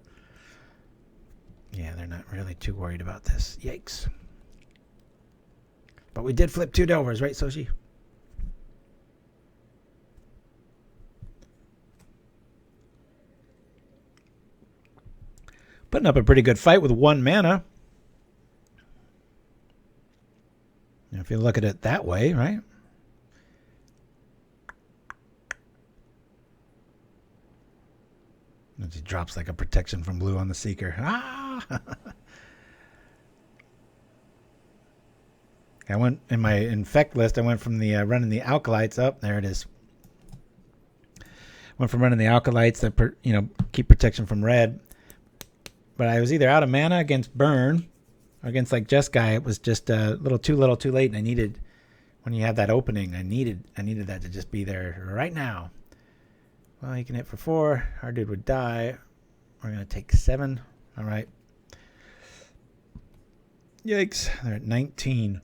[SPEAKER 4] Yeah, they're not really too worried about this. Yikes. But we did flip 2 Delvers, right, Soshi? Putting up a pretty good fight with 1 mana. If you look at it that way, right? And he drops like a protection from blue on the Seeker. Ah! I went in my infect list. I went from the running the Alkalites up. There it is. Went from running the Alkalites that keep protection from red. But I was either out of mana against burn. Against like Jeskai, it was just a little too late, and I needed, when you have that opening, I needed that to just be there right now. Well, he can hit for 4. Our dude would die. We're gonna take 7. All right. Yikes! They're at 19.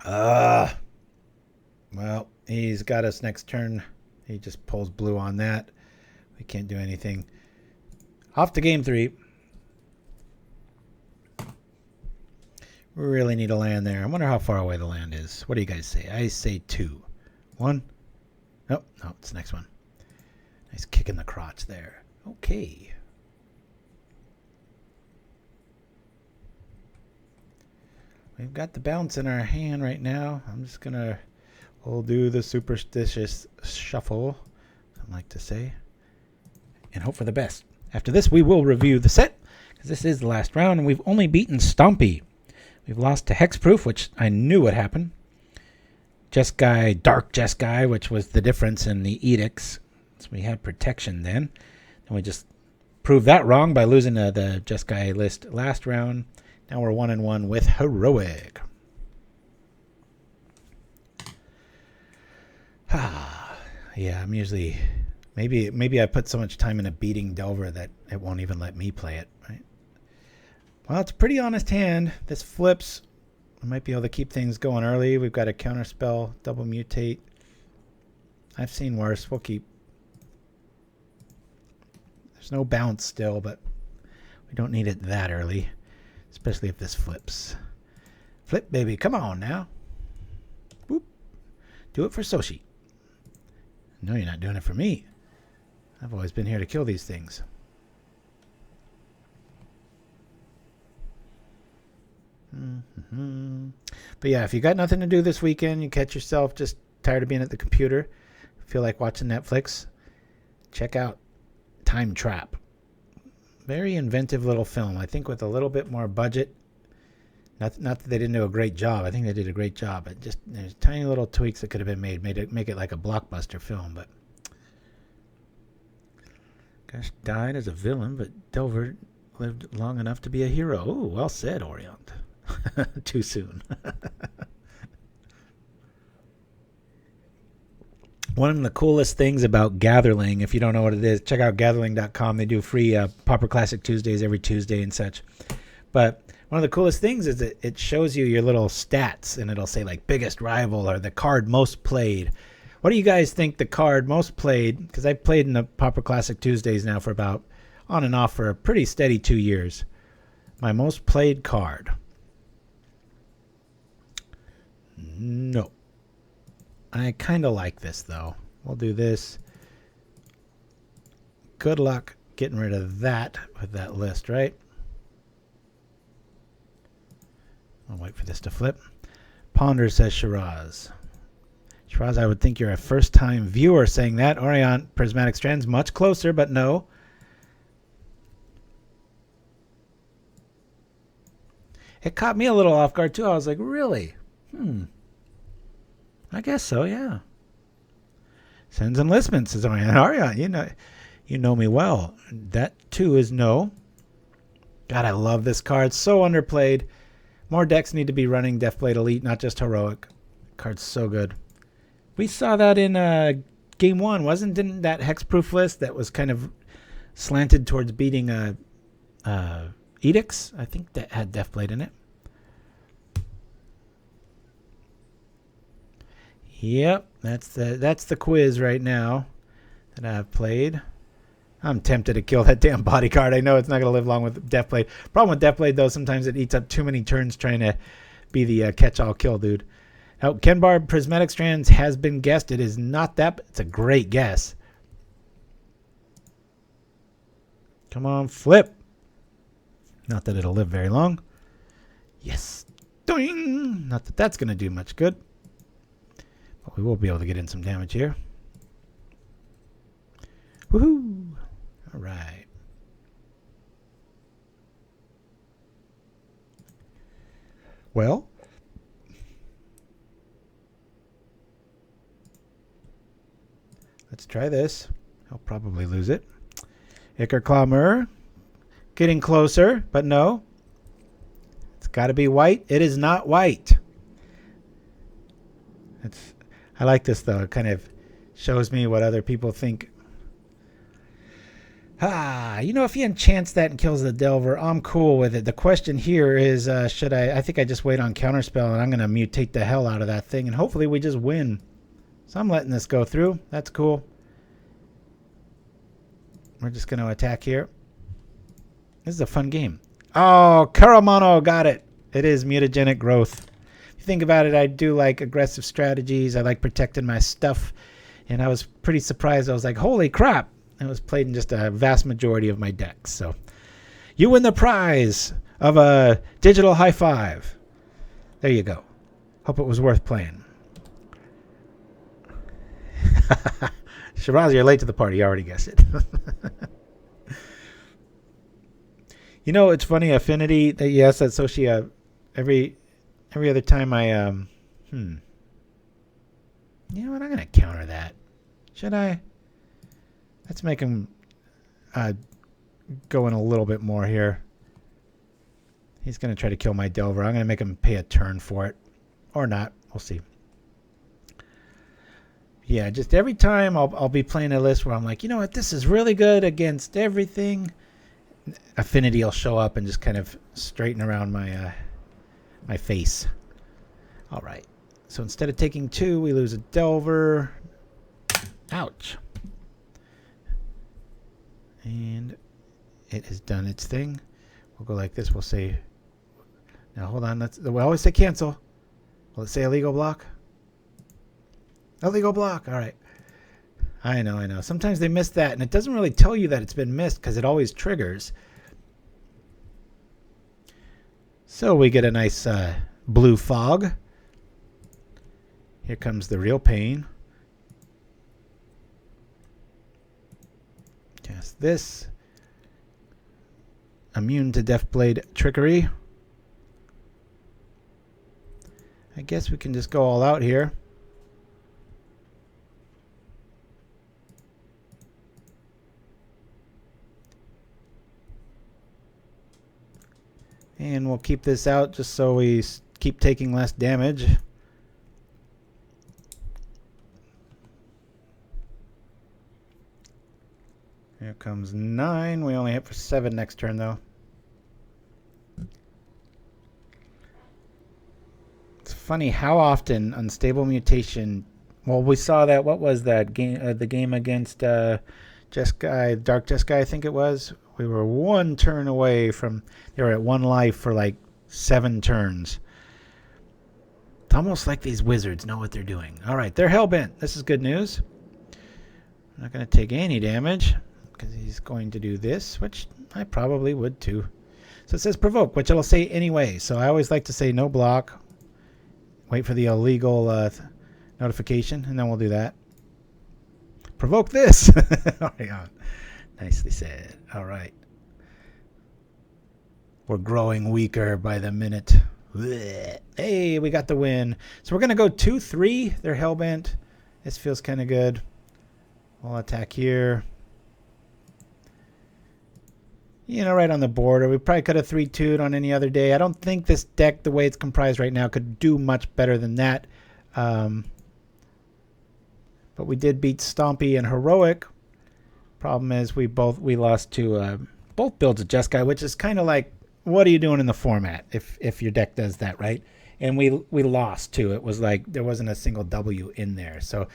[SPEAKER 4] Well, he's got us next turn. He just pulls blue on that. We can't do anything. Off to game 3. We really need a land there. I wonder how far away the land is. What do you guys say? I say 2. 1. Nope. No, it's the next one. Nice kick in the crotch there. Okay. We've got the bounce in our hand right now. I'm just going to... We'll do the superstitious shuffle, I like to say, and hope for the best. After this, we will review the set, because this is the last round, and we've only beaten Stompy. We've lost to Hexproof, which I knew would happen. Jeskai, Dark Jeskai, which was the difference in the edicts. So we had protection then. And we just proved that wrong by losing the Jeskai list last round. Now we're 1-1 with Heroic. Yeah, I'm usually... Maybe I put so much time into beating Delver that it won't even let me play it, right? Well, it's a pretty honest hand. This flips. I might be able to keep things going early. We've got a Counterspell, double mutate. I've seen worse. We'll keep. There's no bounce still, but we don't need it that early, especially if this flips. Flip, baby. Come on now. Boop. Do it for Soshi. No, you're not doing it for me. I've always been here to kill these things. But yeah, if you got nothing to do this weekend, you catch yourself just tired of being at the computer, feel like watching Netflix, check out Time Trap. Very inventive little film. I think with a little bit more budget. Not that they didn't do a great job. I think they did a great job. But just there's tiny little tweaks that could have been made. Make it like a blockbuster film. But gosh, died as a villain, but Delver lived long enough to be a hero. Oh, well said, Orient. Too soon. One of the coolest things about Gatherling, if you don't know what it is, check out gatherling.com. They do free Pauper Classic Tuesdays every Tuesday and such. But one of the coolest things is that it shows you your little stats, and it'll say like biggest rival or the card most played. What do you guys think the card most played? Because I've played in the Pauper Classic Tuesdays now for about on and off for a pretty steady 2 years. My most played card. No. I kind of like this, though. We'll do this. Good luck getting rid of that with that list, right? I'll wait for this to flip. Ponder, says Shiraz. Shiraz, I would think you're a first-time viewer saying that. Orion, Prismatic Strands, much closer, but no. It caught me a little off guard, too. I was like, really? I guess so, yeah. Sends enlistments, says Orion. Orion, you know me well. That, too, is no. God, I love this card. So underplayed. More decks need to be running Deathblade Elite, not just Heroic. Card's so good. We saw that in Game 1, didn't that Hexproof list that was kind of slanted towards beating Edicts? I think that had Deathblade in it. Yep, that's the quiz right now that I've played. I'm tempted to kill that damn bodyguard. I know it's not going to live long with Deathblade. Problem with Deathblade, though, sometimes it eats up too many turns trying to be the catch-all kill dude. Now, Kenbar Prismatic Strands has been guessed. It is not that, but it's a great guess. Come on, flip. Not that it'll live very long. Yes. Doing. Not that that's going to do much good. But we will be able to get in some damage here. Woohoo! All right. Well, let's try this. I'll probably lose it. Ichor Clamor. Getting closer, but no. It's got to be white. It is not white. I like this, though. It kind of shows me what other people think. If he enchants that and kills the Delver, I'm cool with it. The question here is, should I think I just wait on Counterspell, and I'm going to mutate the hell out of that thing, and hopefully we just win. So I'm letting this go through. That's cool. We're just going to attack here. This is a fun game. Oh, Karamano got it. It is Mutagenic Growth. If you think about it, I do like aggressive strategies. I like protecting my stuff. And I was pretty surprised. I was like, holy crap. It was played in just a vast majority of my decks. So you win the prize of a digital high five. There you go. Hope it was worth playing. Shiraz, you're late to the party. You already guessed it. It's funny. Affinity. Yes, that's Soshi. Every other time I you know what? I'm gonna counter that. Should I? Let's make him go in a little bit more here. He's going to try to kill my Delver. I'm going to make him pay a turn for it. Or not. We'll see. Yeah, just every time I'll be playing a list where I'm like, you know what? This is really good against everything. Affinity will show up and just kind of straighten around my my face. All right. So instead of taking 2, we lose a Delver. Ouch. And it has done its thing. We'll go like this. We'll say, now hold on. We always say cancel. Will it say illegal block? Illegal block. All right. I know. Sometimes they miss that, and it doesn't really tell you that it's been missed because it always triggers. So we get a nice blue fog. Here comes the real pain. Cast this. Immune to Deathblade trickery. I guess we can just go all out here. And we'll keep this out just so we keep taking less damage. Here comes 9. We only hit for 7 next turn, though. It's funny how often Unstable Mutation Well, we saw that. What was that game? The game against Jeskai, Dark Jeskai, I think it was. We were one turn away from. They were at 1 life for like 7 turns. It's almost like these wizards know what they're doing. All right, they're hellbent. This is good news. I'm not going to take any damage because he's going to do this, which I probably would too. So it says provoke, which it'll say anyway. So I always like to say no block. Wait for the illegal notification, and then we'll do that. Provoke this. All right, on. Nicely said. All right. We're growing weaker by the minute. Blech. Hey, we got the win. So we're going to go 2-3. They're hellbent. This feels kind of good. We'll attack here. You know, right on the border. We probably could have 3-2'd on any other day. I don't think this deck, the way it's comprised right now, could do much better than that. But we did beat Stompy and Heroic. Problem is we lost to both builds of Jeskai, which is kind of like, what are you doing in the format if your deck does that, right? And we lost too. It was like there wasn't a single W in there. So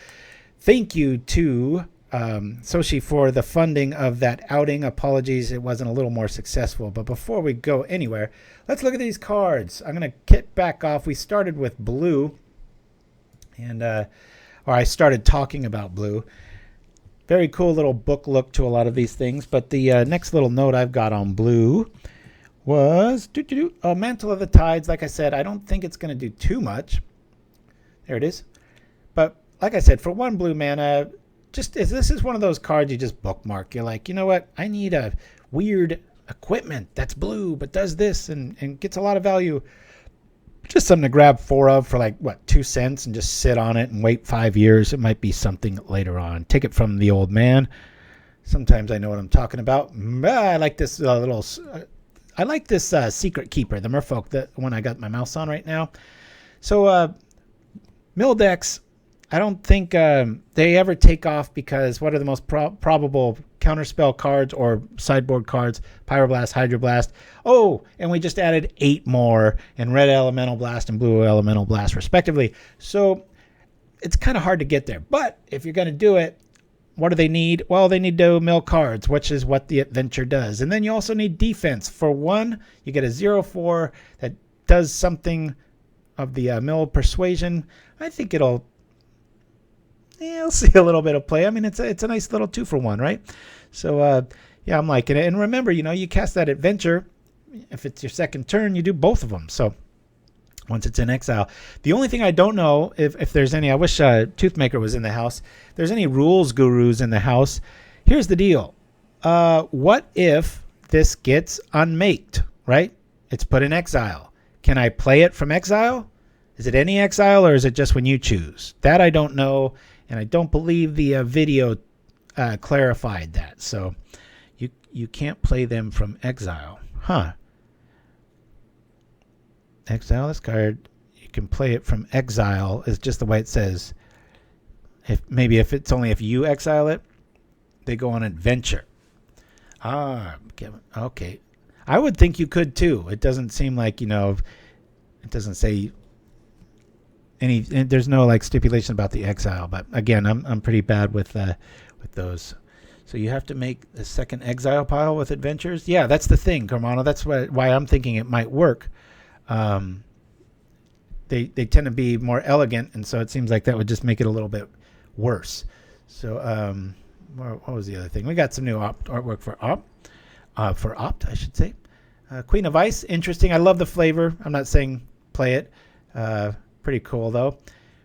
[SPEAKER 4] thank you to Soshi for the funding of that outing. Apologies, it wasn't a little more successful. But before we go anywhere, let's look at these cards. I'm going to kick back off. We started with blue, and or I started talking about blue. Very cool little book look to a lot of these things. But the next little note I've got on blue was Mantle of the Tides. Like I said, I don't think it's going to do too much. There it is. But like I said, for 1 blue mana, this is one of those cards you just bookmark. You're like, you know what? I need a weird equipment that's blue but does this and gets a lot of value. Just something to grab 4 of for like, what, 2 cents and just sit on it and wait 5 years. It might be something later on. Take it from the old man. Sometimes I know what I'm talking about. I like this I like this Secret Keeper, the Merfolk, the one I got my mouse on right now. So mill decks, I don't think they ever take off because what are the most probable counterspell cards or sideboard cards? Pyroblast, Hydroblast. Oh, and we just added 8 more in Red Elemental Blast and Blue Elemental Blast respectively. So it's kind of hard to get there. But if you're going to do it, what do they need? Well, they need to mill cards, which is what the adventure does. And then you also need defense. For 1, you get a 0/4 that does something of the mill persuasion. I think it'll see a little bit of play. I mean, it's a nice little 2-for-1, right? So, yeah, I'm liking it. And remember, you cast that adventure. If it's your second turn, you do both of them. So once it's in exile. The only thing I don't know if there's any, I wish Toothmaker was in the house. If there's any rules gurus in the house, here's the deal. What if this gets unmaked, right? It's put in exile. Can I play it from exile? Is it any exile or is it just when you choose? That I don't know, and I don't believe the video clarified that. So you can't play them from exile. Huh. Exile this card. You can play it from exile is just the way it says. If it's only if you exile it, they go on adventure. Okay. I would think you could too. It doesn't seem like, it doesn't say any, there's no like stipulation about the exile, but again, I'm pretty bad with those. So you have to make the second exile pile with adventures. Yeah, that's the thing, Carmano. That's why I'm thinking it might work. They tend to be more elegant, and so it seems like that would just make it a little bit worse. So what was the other thing? We got some new artwork for Opt, I should say. Queen of Ice, interesting. I love the flavor. I'm not saying play it. Pretty cool though.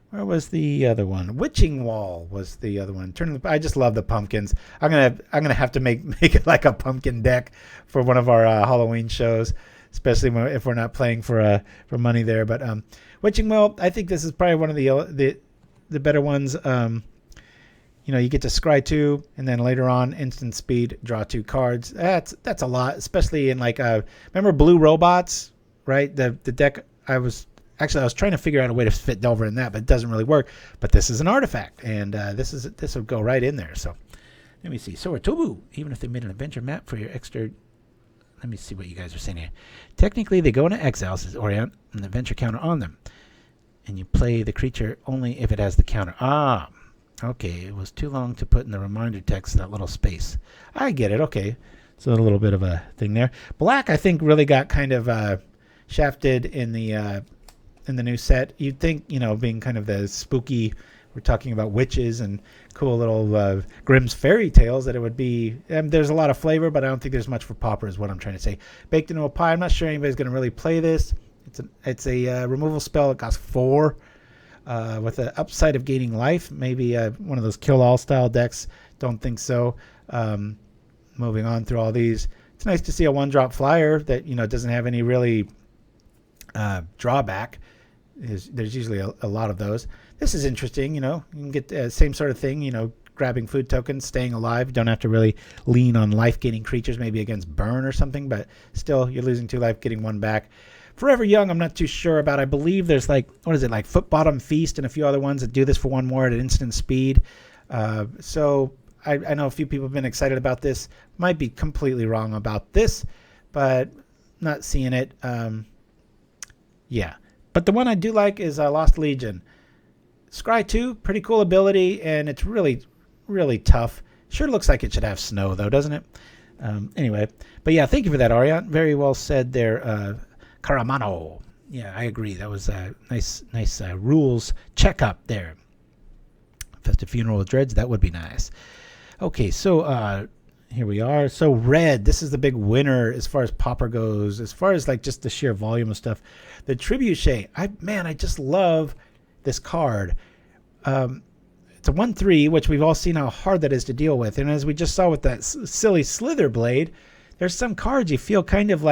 [SPEAKER 4] Where was the other one? Witching Wall was the other one. I just love the pumpkins. I'm gonna have to make it like a pumpkin deck for one of our Halloween shows, especially if we're not playing for money there. But Witching Well, I think this is probably one of the better ones. You get to scry 2, and then later on instant speed, draw 2 cards. That's a lot, especially in like remember Blue Robots, right? The deck I was trying to figure out a way to fit Delver in that, but it doesn't really work. But this is an artifact, and this will go right in there. So let me see. So Tobu, even if they made an adventure map for your extra. Let me see what you guys are saying here. Technically, they go into exile, says Orient, and the adventure counter on them. and you play the creature only if it has the counter. Ah, okay. It was too long to put in the reminder text, that little space. I get it. Okay. So a little bit of a thing there. Black, I think, really got kind of shafted in the new set. You'd think, being kind of the spooky, we're talking about witches and cool little Grimm's fairy tales, that it would be, there's a lot of flavor, but I don't think there's much for Pauper is what I'm trying to say. Baked into a pie, I'm not sure anybody's going to really play this. It's a removal spell. It costs 4 with the upside of gaining life. Maybe one of those kill-all style decks. Don't think so. Moving on through all these. It's nice to see a 1-drop flyer that, doesn't have any really drawback. There's usually a lot of those. This is interesting, you can get the same sort of thing, grabbing food tokens, staying alive. You don't have to really lean on life-gaining creatures, maybe against burn or something, but still, you're losing 2 life, getting 1 back. Forever Young, I'm not too sure about. I believe there's Foot Bottom Feast and a few other ones that do this for 1 more at instant speed. So I know a few people have been excited about this. Might be completely wrong about this, but not seeing it. Yeah. But the one I do like is Lost Legion. Scry 2, pretty cool ability, and it's really, really tough. Sure looks like it should have snow, though, doesn't it? Anyway. But yeah, thank you for that, Ariant. Very well said there, Caramano. Yeah, I agree. That was a nice rules checkup there. Festive Funeral of Dreads, that would be nice. Okay, so here we are. So red, this is the big winner as far as Pauper goes, as far as just the sheer volume of stuff. The Trebuchet, I just love this card. It's a 1/3, which we've all seen how hard that is to deal with. And as we just saw with that silly Slither Blade, there's some cards you feel kind of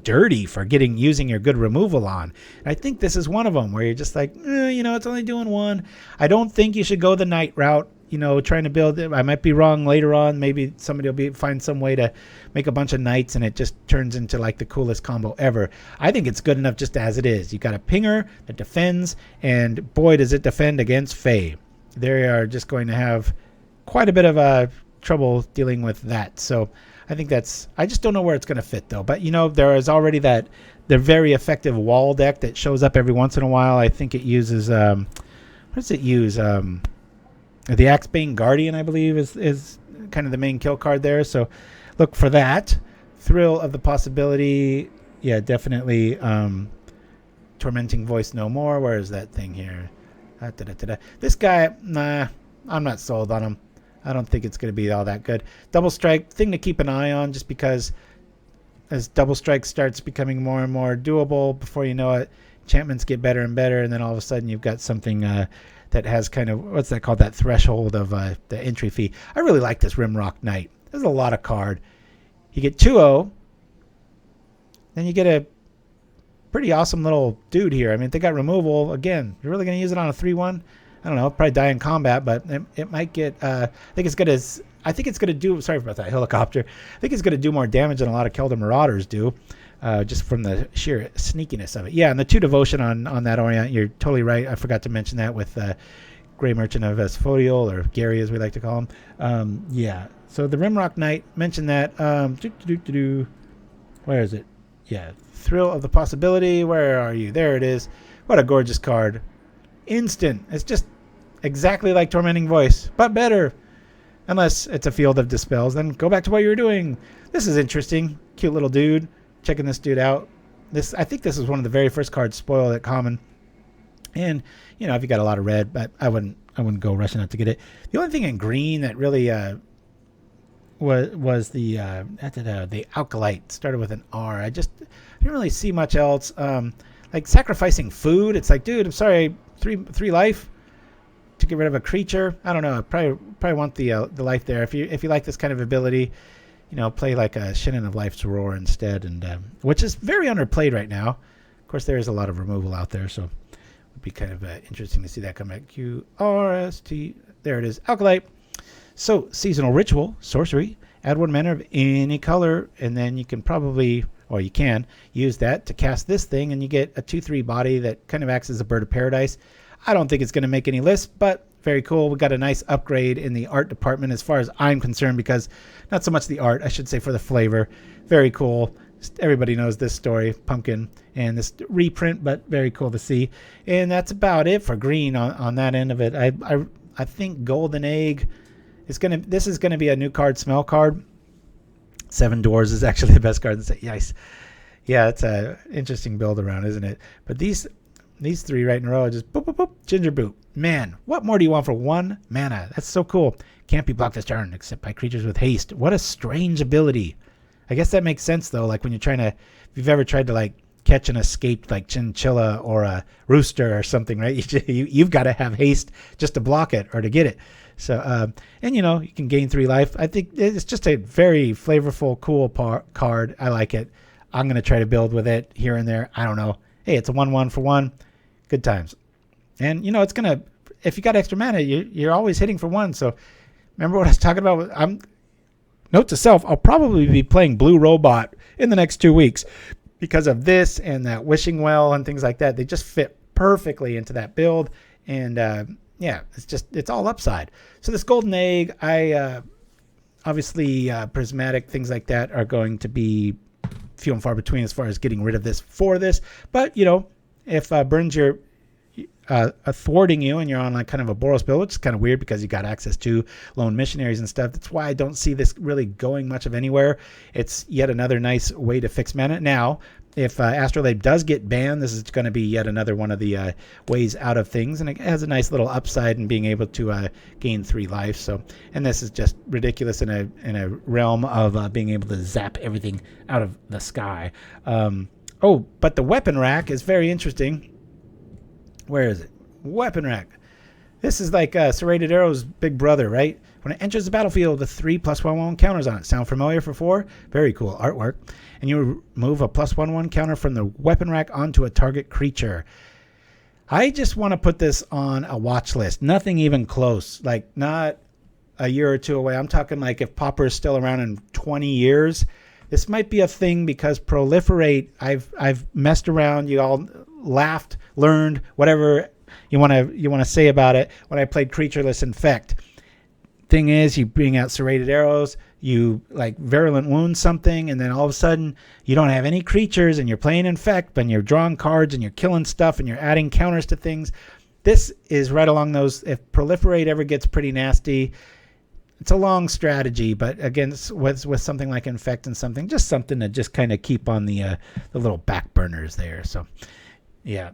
[SPEAKER 4] dirty for using your good removal on. And I think this is one of them where you're just it's only doing 1. I don't think you should go the knight route. Trying to build it. I might be wrong later on. Maybe somebody will find some way to make a bunch of knights and it just turns into the coolest combo ever. I think it's good enough just as it is. You got a pinger that defends, and boy, does it defend against Fae. They are just going to have quite a bit of trouble dealing with that. So I think I just don't know where it's going to fit though. But there is already the very effective wall deck that shows up every once in a while. I think it uses, what does it use? The Axebane Guardian, I believe, is kind of the main kill card there. So look for that. Thrill of the Possibility. Yeah, definitely. Tormenting Voice no more. Where is that thing here? This guy, nah, I'm not sold on him. I don't think it's going to be all that good. Double Strike, thing to keep an eye on, just because as Double Strike starts becoming more and more doable, before you know it, enchantments get better and better, and then all of a sudden you've got something that has kind of, what's that called, that threshold of the entry fee. I really like this Rimrock Knight. There's a lot of card. You get 2-0, then you get a pretty awesome little dude here. I mean, if they got removal, again, you're really going to use it on a 3-1? I don't know, probably die in combat, but it might get, I think it's going to do, sorry about that helicopter, I think it's going to do more damage than a lot of Keldar Marauders do. Just from the sheer sneakiness of it. Yeah, and the 2 devotion on that Orient, you're totally right. I forgot to mention that with Grey Merchant of Asphodel, or Gary as we like to call him. Yeah, so the Rimrock Knight, mentioned that. Where is it? Yeah, Thrill of the Possibility. Where are you? There it is. What a gorgeous card. Instant. It's just exactly like Tormenting Voice, but better. Unless it's a Field of Dispels, then go back to what you were doing. This is interesting. Cute little dude. Checking this dude out. I think this is one of the very first cards spoiled at common. And if you got a lot of red, but I wouldn't go rushing out to get it. The only thing in green that really was the Alkalite. Started with an R. I didn't really see much else. Sacrificing food. It's dude, I'm sorry, 3 life to get rid of a creature. I don't know. I probably want the life there. If you like this kind of ability, play like a Shannon of Life's Roar instead, and which is very underplayed right now. Of course, there is a lot of removal out there, so it would be kind of interesting to see that come back. QRST. There it is. Alkalite. So, Seasonal Ritual, sorcery. Add 1 mana of any color, and then you can you can use that to cast this thing, and you get a 2/3 body that kind of acts as a Bird of Paradise. I don't think it's going to make any lists, but very cool. We got a nice upgrade in the art department as far as I'm concerned, because not so much the art, I should say, for the flavor. Very cool. everybody knows this story, Pumpkin, and this reprint, but very cool to see. And that's about it for green on that end of it. I think Golden Egg this is gonna be a new card, smell card. Seven Doors is actually the best card in the set. Yes. Yeah, it's a interesting build around, isn't it? But these three right in a row are just boop, boop, boop, Ginger Boot. Man, what more do you want for 1 mana? That's so cool. Can't be blocked this turn except by creatures with haste. What a strange ability. I guess that makes sense, though. Like when you're trying to, if you've ever tried to like catch an escaped like chinchilla or a rooster or something, right? You've got to have haste just to block it or to get it. So, and you know, you can gain 3 life. I think it's just a very flavorful, cool card. I like it. I'm going to try to build with it here and there. I don't know. Hey, it's a 1/1 for 1. Good times. And, you know, it's going to, if you got extra mana, you're always hitting for 1. So remember what I was talking about? Note to self, I'll probably be playing Blue Robot in the next 2 weeks because of this and that Wishing Well and things like that. They just fit perfectly into that build. And, yeah, it's all upside. So this Golden Egg, obviously prismatic, things like that are going to be few and far between as far as getting rid of this for this. But, you know, if burns your thwarting you and you're on like kind of a Boros build, which is kind of weird because you got access to lone missionaries and stuff. That's why I don't see this really going much of anywhere. It's yet another nice way to fix mana. Now, if Astrolabe does get banned, this is going to be yet another one of the ways out of things, and it has a nice little upside in being able to gain 3 life. So, and this is just ridiculous in a realm of being able to zap everything out of the sky. Oh, but the weapon rack is very interesting. Where is it? Weapon rack. This is like Serrated Arrow's big brother, right? When it enters the battlefield, the 3/+1/1 counters on it. Sound familiar for 4? Very cool artwork. And you remove a +1/1 counter from the weapon rack onto a target creature. I just want to put this on a watch list. Nothing even close. Like not a year or 2 away. I'm talking like if Pauper is still around in 20 years, this might be a thing because Proliferate. I've messed around. You all laughed, learned, whatever you want to say about it when I played Creatureless Infect. Thing is, you bring out Serrated Arrows, you like Virulent Wound something, and then all of a sudden you don't have any creatures and you're playing Infect, but you're drawing cards and you're killing stuff and you're adding counters to things. This is right along those. If Proliferate ever gets pretty nasty, it's a long strategy, but again, with something like Infect and something, just something to just kind of keep on the little back burners there. So, yeah.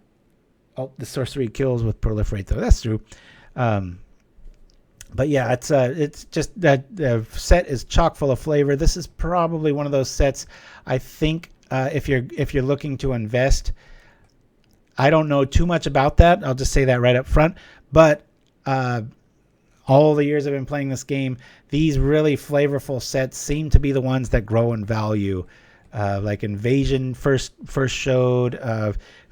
[SPEAKER 4] Oh, the sorcery kills with Proliferate, though. That's true. But yeah, it's just that the set is chock full of flavor. This is probably one of those sets. I think if you're looking to invest, I don't know too much about that. I'll just say that right up front. But all the years I've been playing this game, these really flavorful sets seem to be the ones that grow in value. Like Invasion first showed.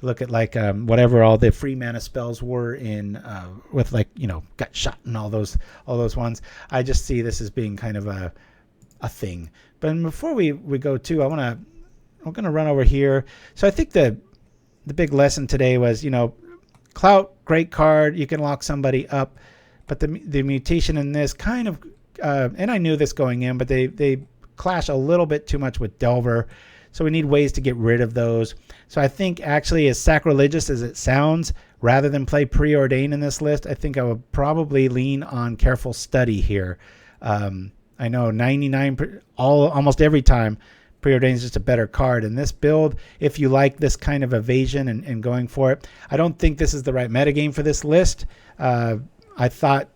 [SPEAKER 4] Look at like whatever all the free mana spells were in with like, you know, Gut Shot and all those ones. I just see this as being kind of a thing. But before we go to, I'm gonna run over here. So I think the big lesson today was, you know, Clout, great card, you can lock somebody up, but the mutation in this kind of and I knew this going in, but they clash a little bit too much with Delver. So we need ways to get rid of those. So I think actually, as sacrilegious as it sounds, rather than play Preordain in this list, I think I would probably lean on Careful Study here. I know almost every time Preordain is just a better card. In this build, if you like this kind of evasion and going for it, I don't think this is the right metagame for this list. I thought,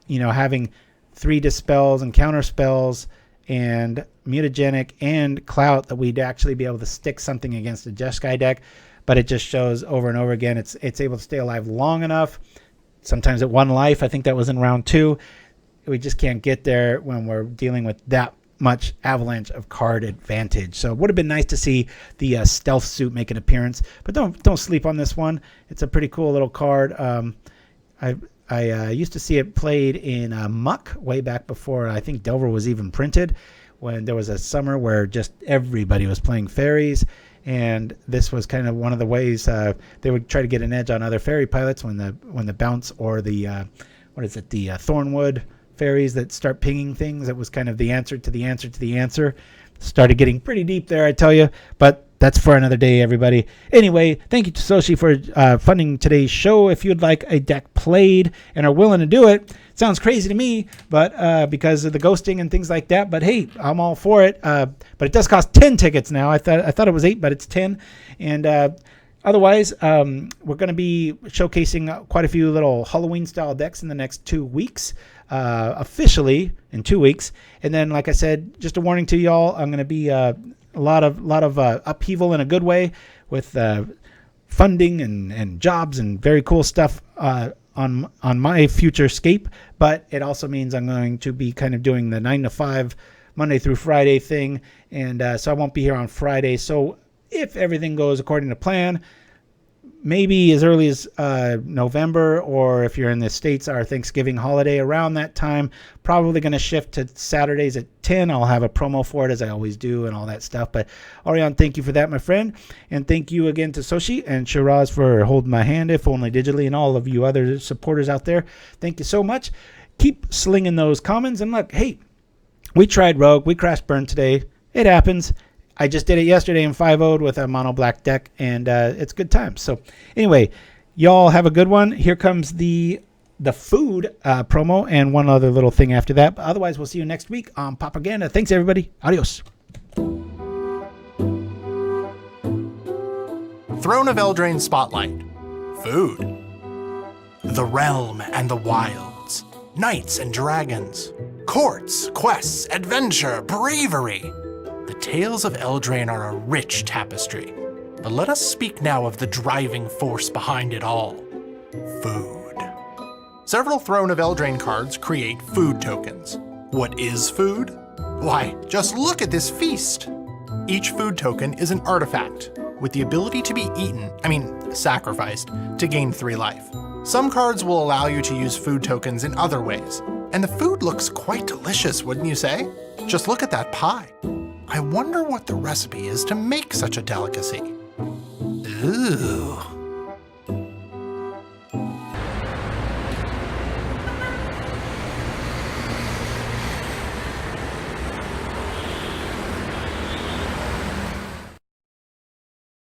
[SPEAKER 4] you know, having 3 Dispels and Counterspells and Mutagenic and Clout, that we'd actually be able to stick something against a Jeskai deck, but it just shows over and over again it's able to stay alive long enough, sometimes at 1 life. I think that was in round 2. We just can't get there when we're dealing with that much avalanche of card advantage. So it would have been nice to see the Stealth Suit make an appearance, but don't sleep on this one. It's a pretty cool little card. I used to see it played in Muck way back before I think Delver was even printed, when there was a summer where just everybody was playing fairies, and this was kind of one of the ways they would try to get an edge on other fairy pilots when the bounce or the Thornwood fairies that start pinging things. That was kind of the answer to the answer to the answer. Started getting pretty deep there, I tell you, but that's for another day, everybody. Anyway, thank you to Soshi for funding today's show. If you'd like a deck played and are willing to do it, sounds crazy to me, but because of the ghosting and things like that. But hey, I'm all for it. But it does cost 10 tickets now. I thought it was 8, but it's 10. And otherwise, we're going to be showcasing quite a few little Halloween-style decks in the next 2 weeks, officially in 2 weeks. And then, like I said, just a warning to y'all, I'm going to be a lot of upheaval in a good way with funding and jobs and very cool stuff on my future scape. But it also means I'm going to be kind of doing the 9 to 5 Monday through Friday thing. And so I won't be here on Friday. So if everything goes according to plan, maybe as early as November, or if you're in the States, our Thanksgiving holiday around that time, probably going to shift to Saturdays at 10. I'll have a promo for it as I always do and all that stuff. But Orion, thank you for that, my friend. And thank you again to Soshi and Shiraz for holding my hand, if only digitally, and all of you other supporters out there. Thank you so much. Keep slinging those comments. And look, hey, we tried Rogue. We crashed burn today. It happens. I just did it yesterday in 5-0'd with a mono black deck, and it's good times. So anyway, y'all have a good one. Here comes the food promo and one other little thing after that. But otherwise, we'll see you next week on Pauperganda. Thanks, everybody. Adios.
[SPEAKER 5] Throne of Eldraine Spotlight. Food. The realm and the wilds. Knights and dragons. Courts, quests, adventure, bravery. The tales of Eldraine are a rich tapestry, but let us speak now of the driving force behind it all: food. Several Throne of Eldraine cards create food tokens. What is food? Why, just look at this feast! Each food token is an artifact, with the ability to be sacrificed, to gain 3 life. Some cards will allow you to use food tokens in other ways, and the food looks quite delicious, wouldn't you say? Just look at that pie. I wonder what the recipe is to make such a delicacy. Ooh.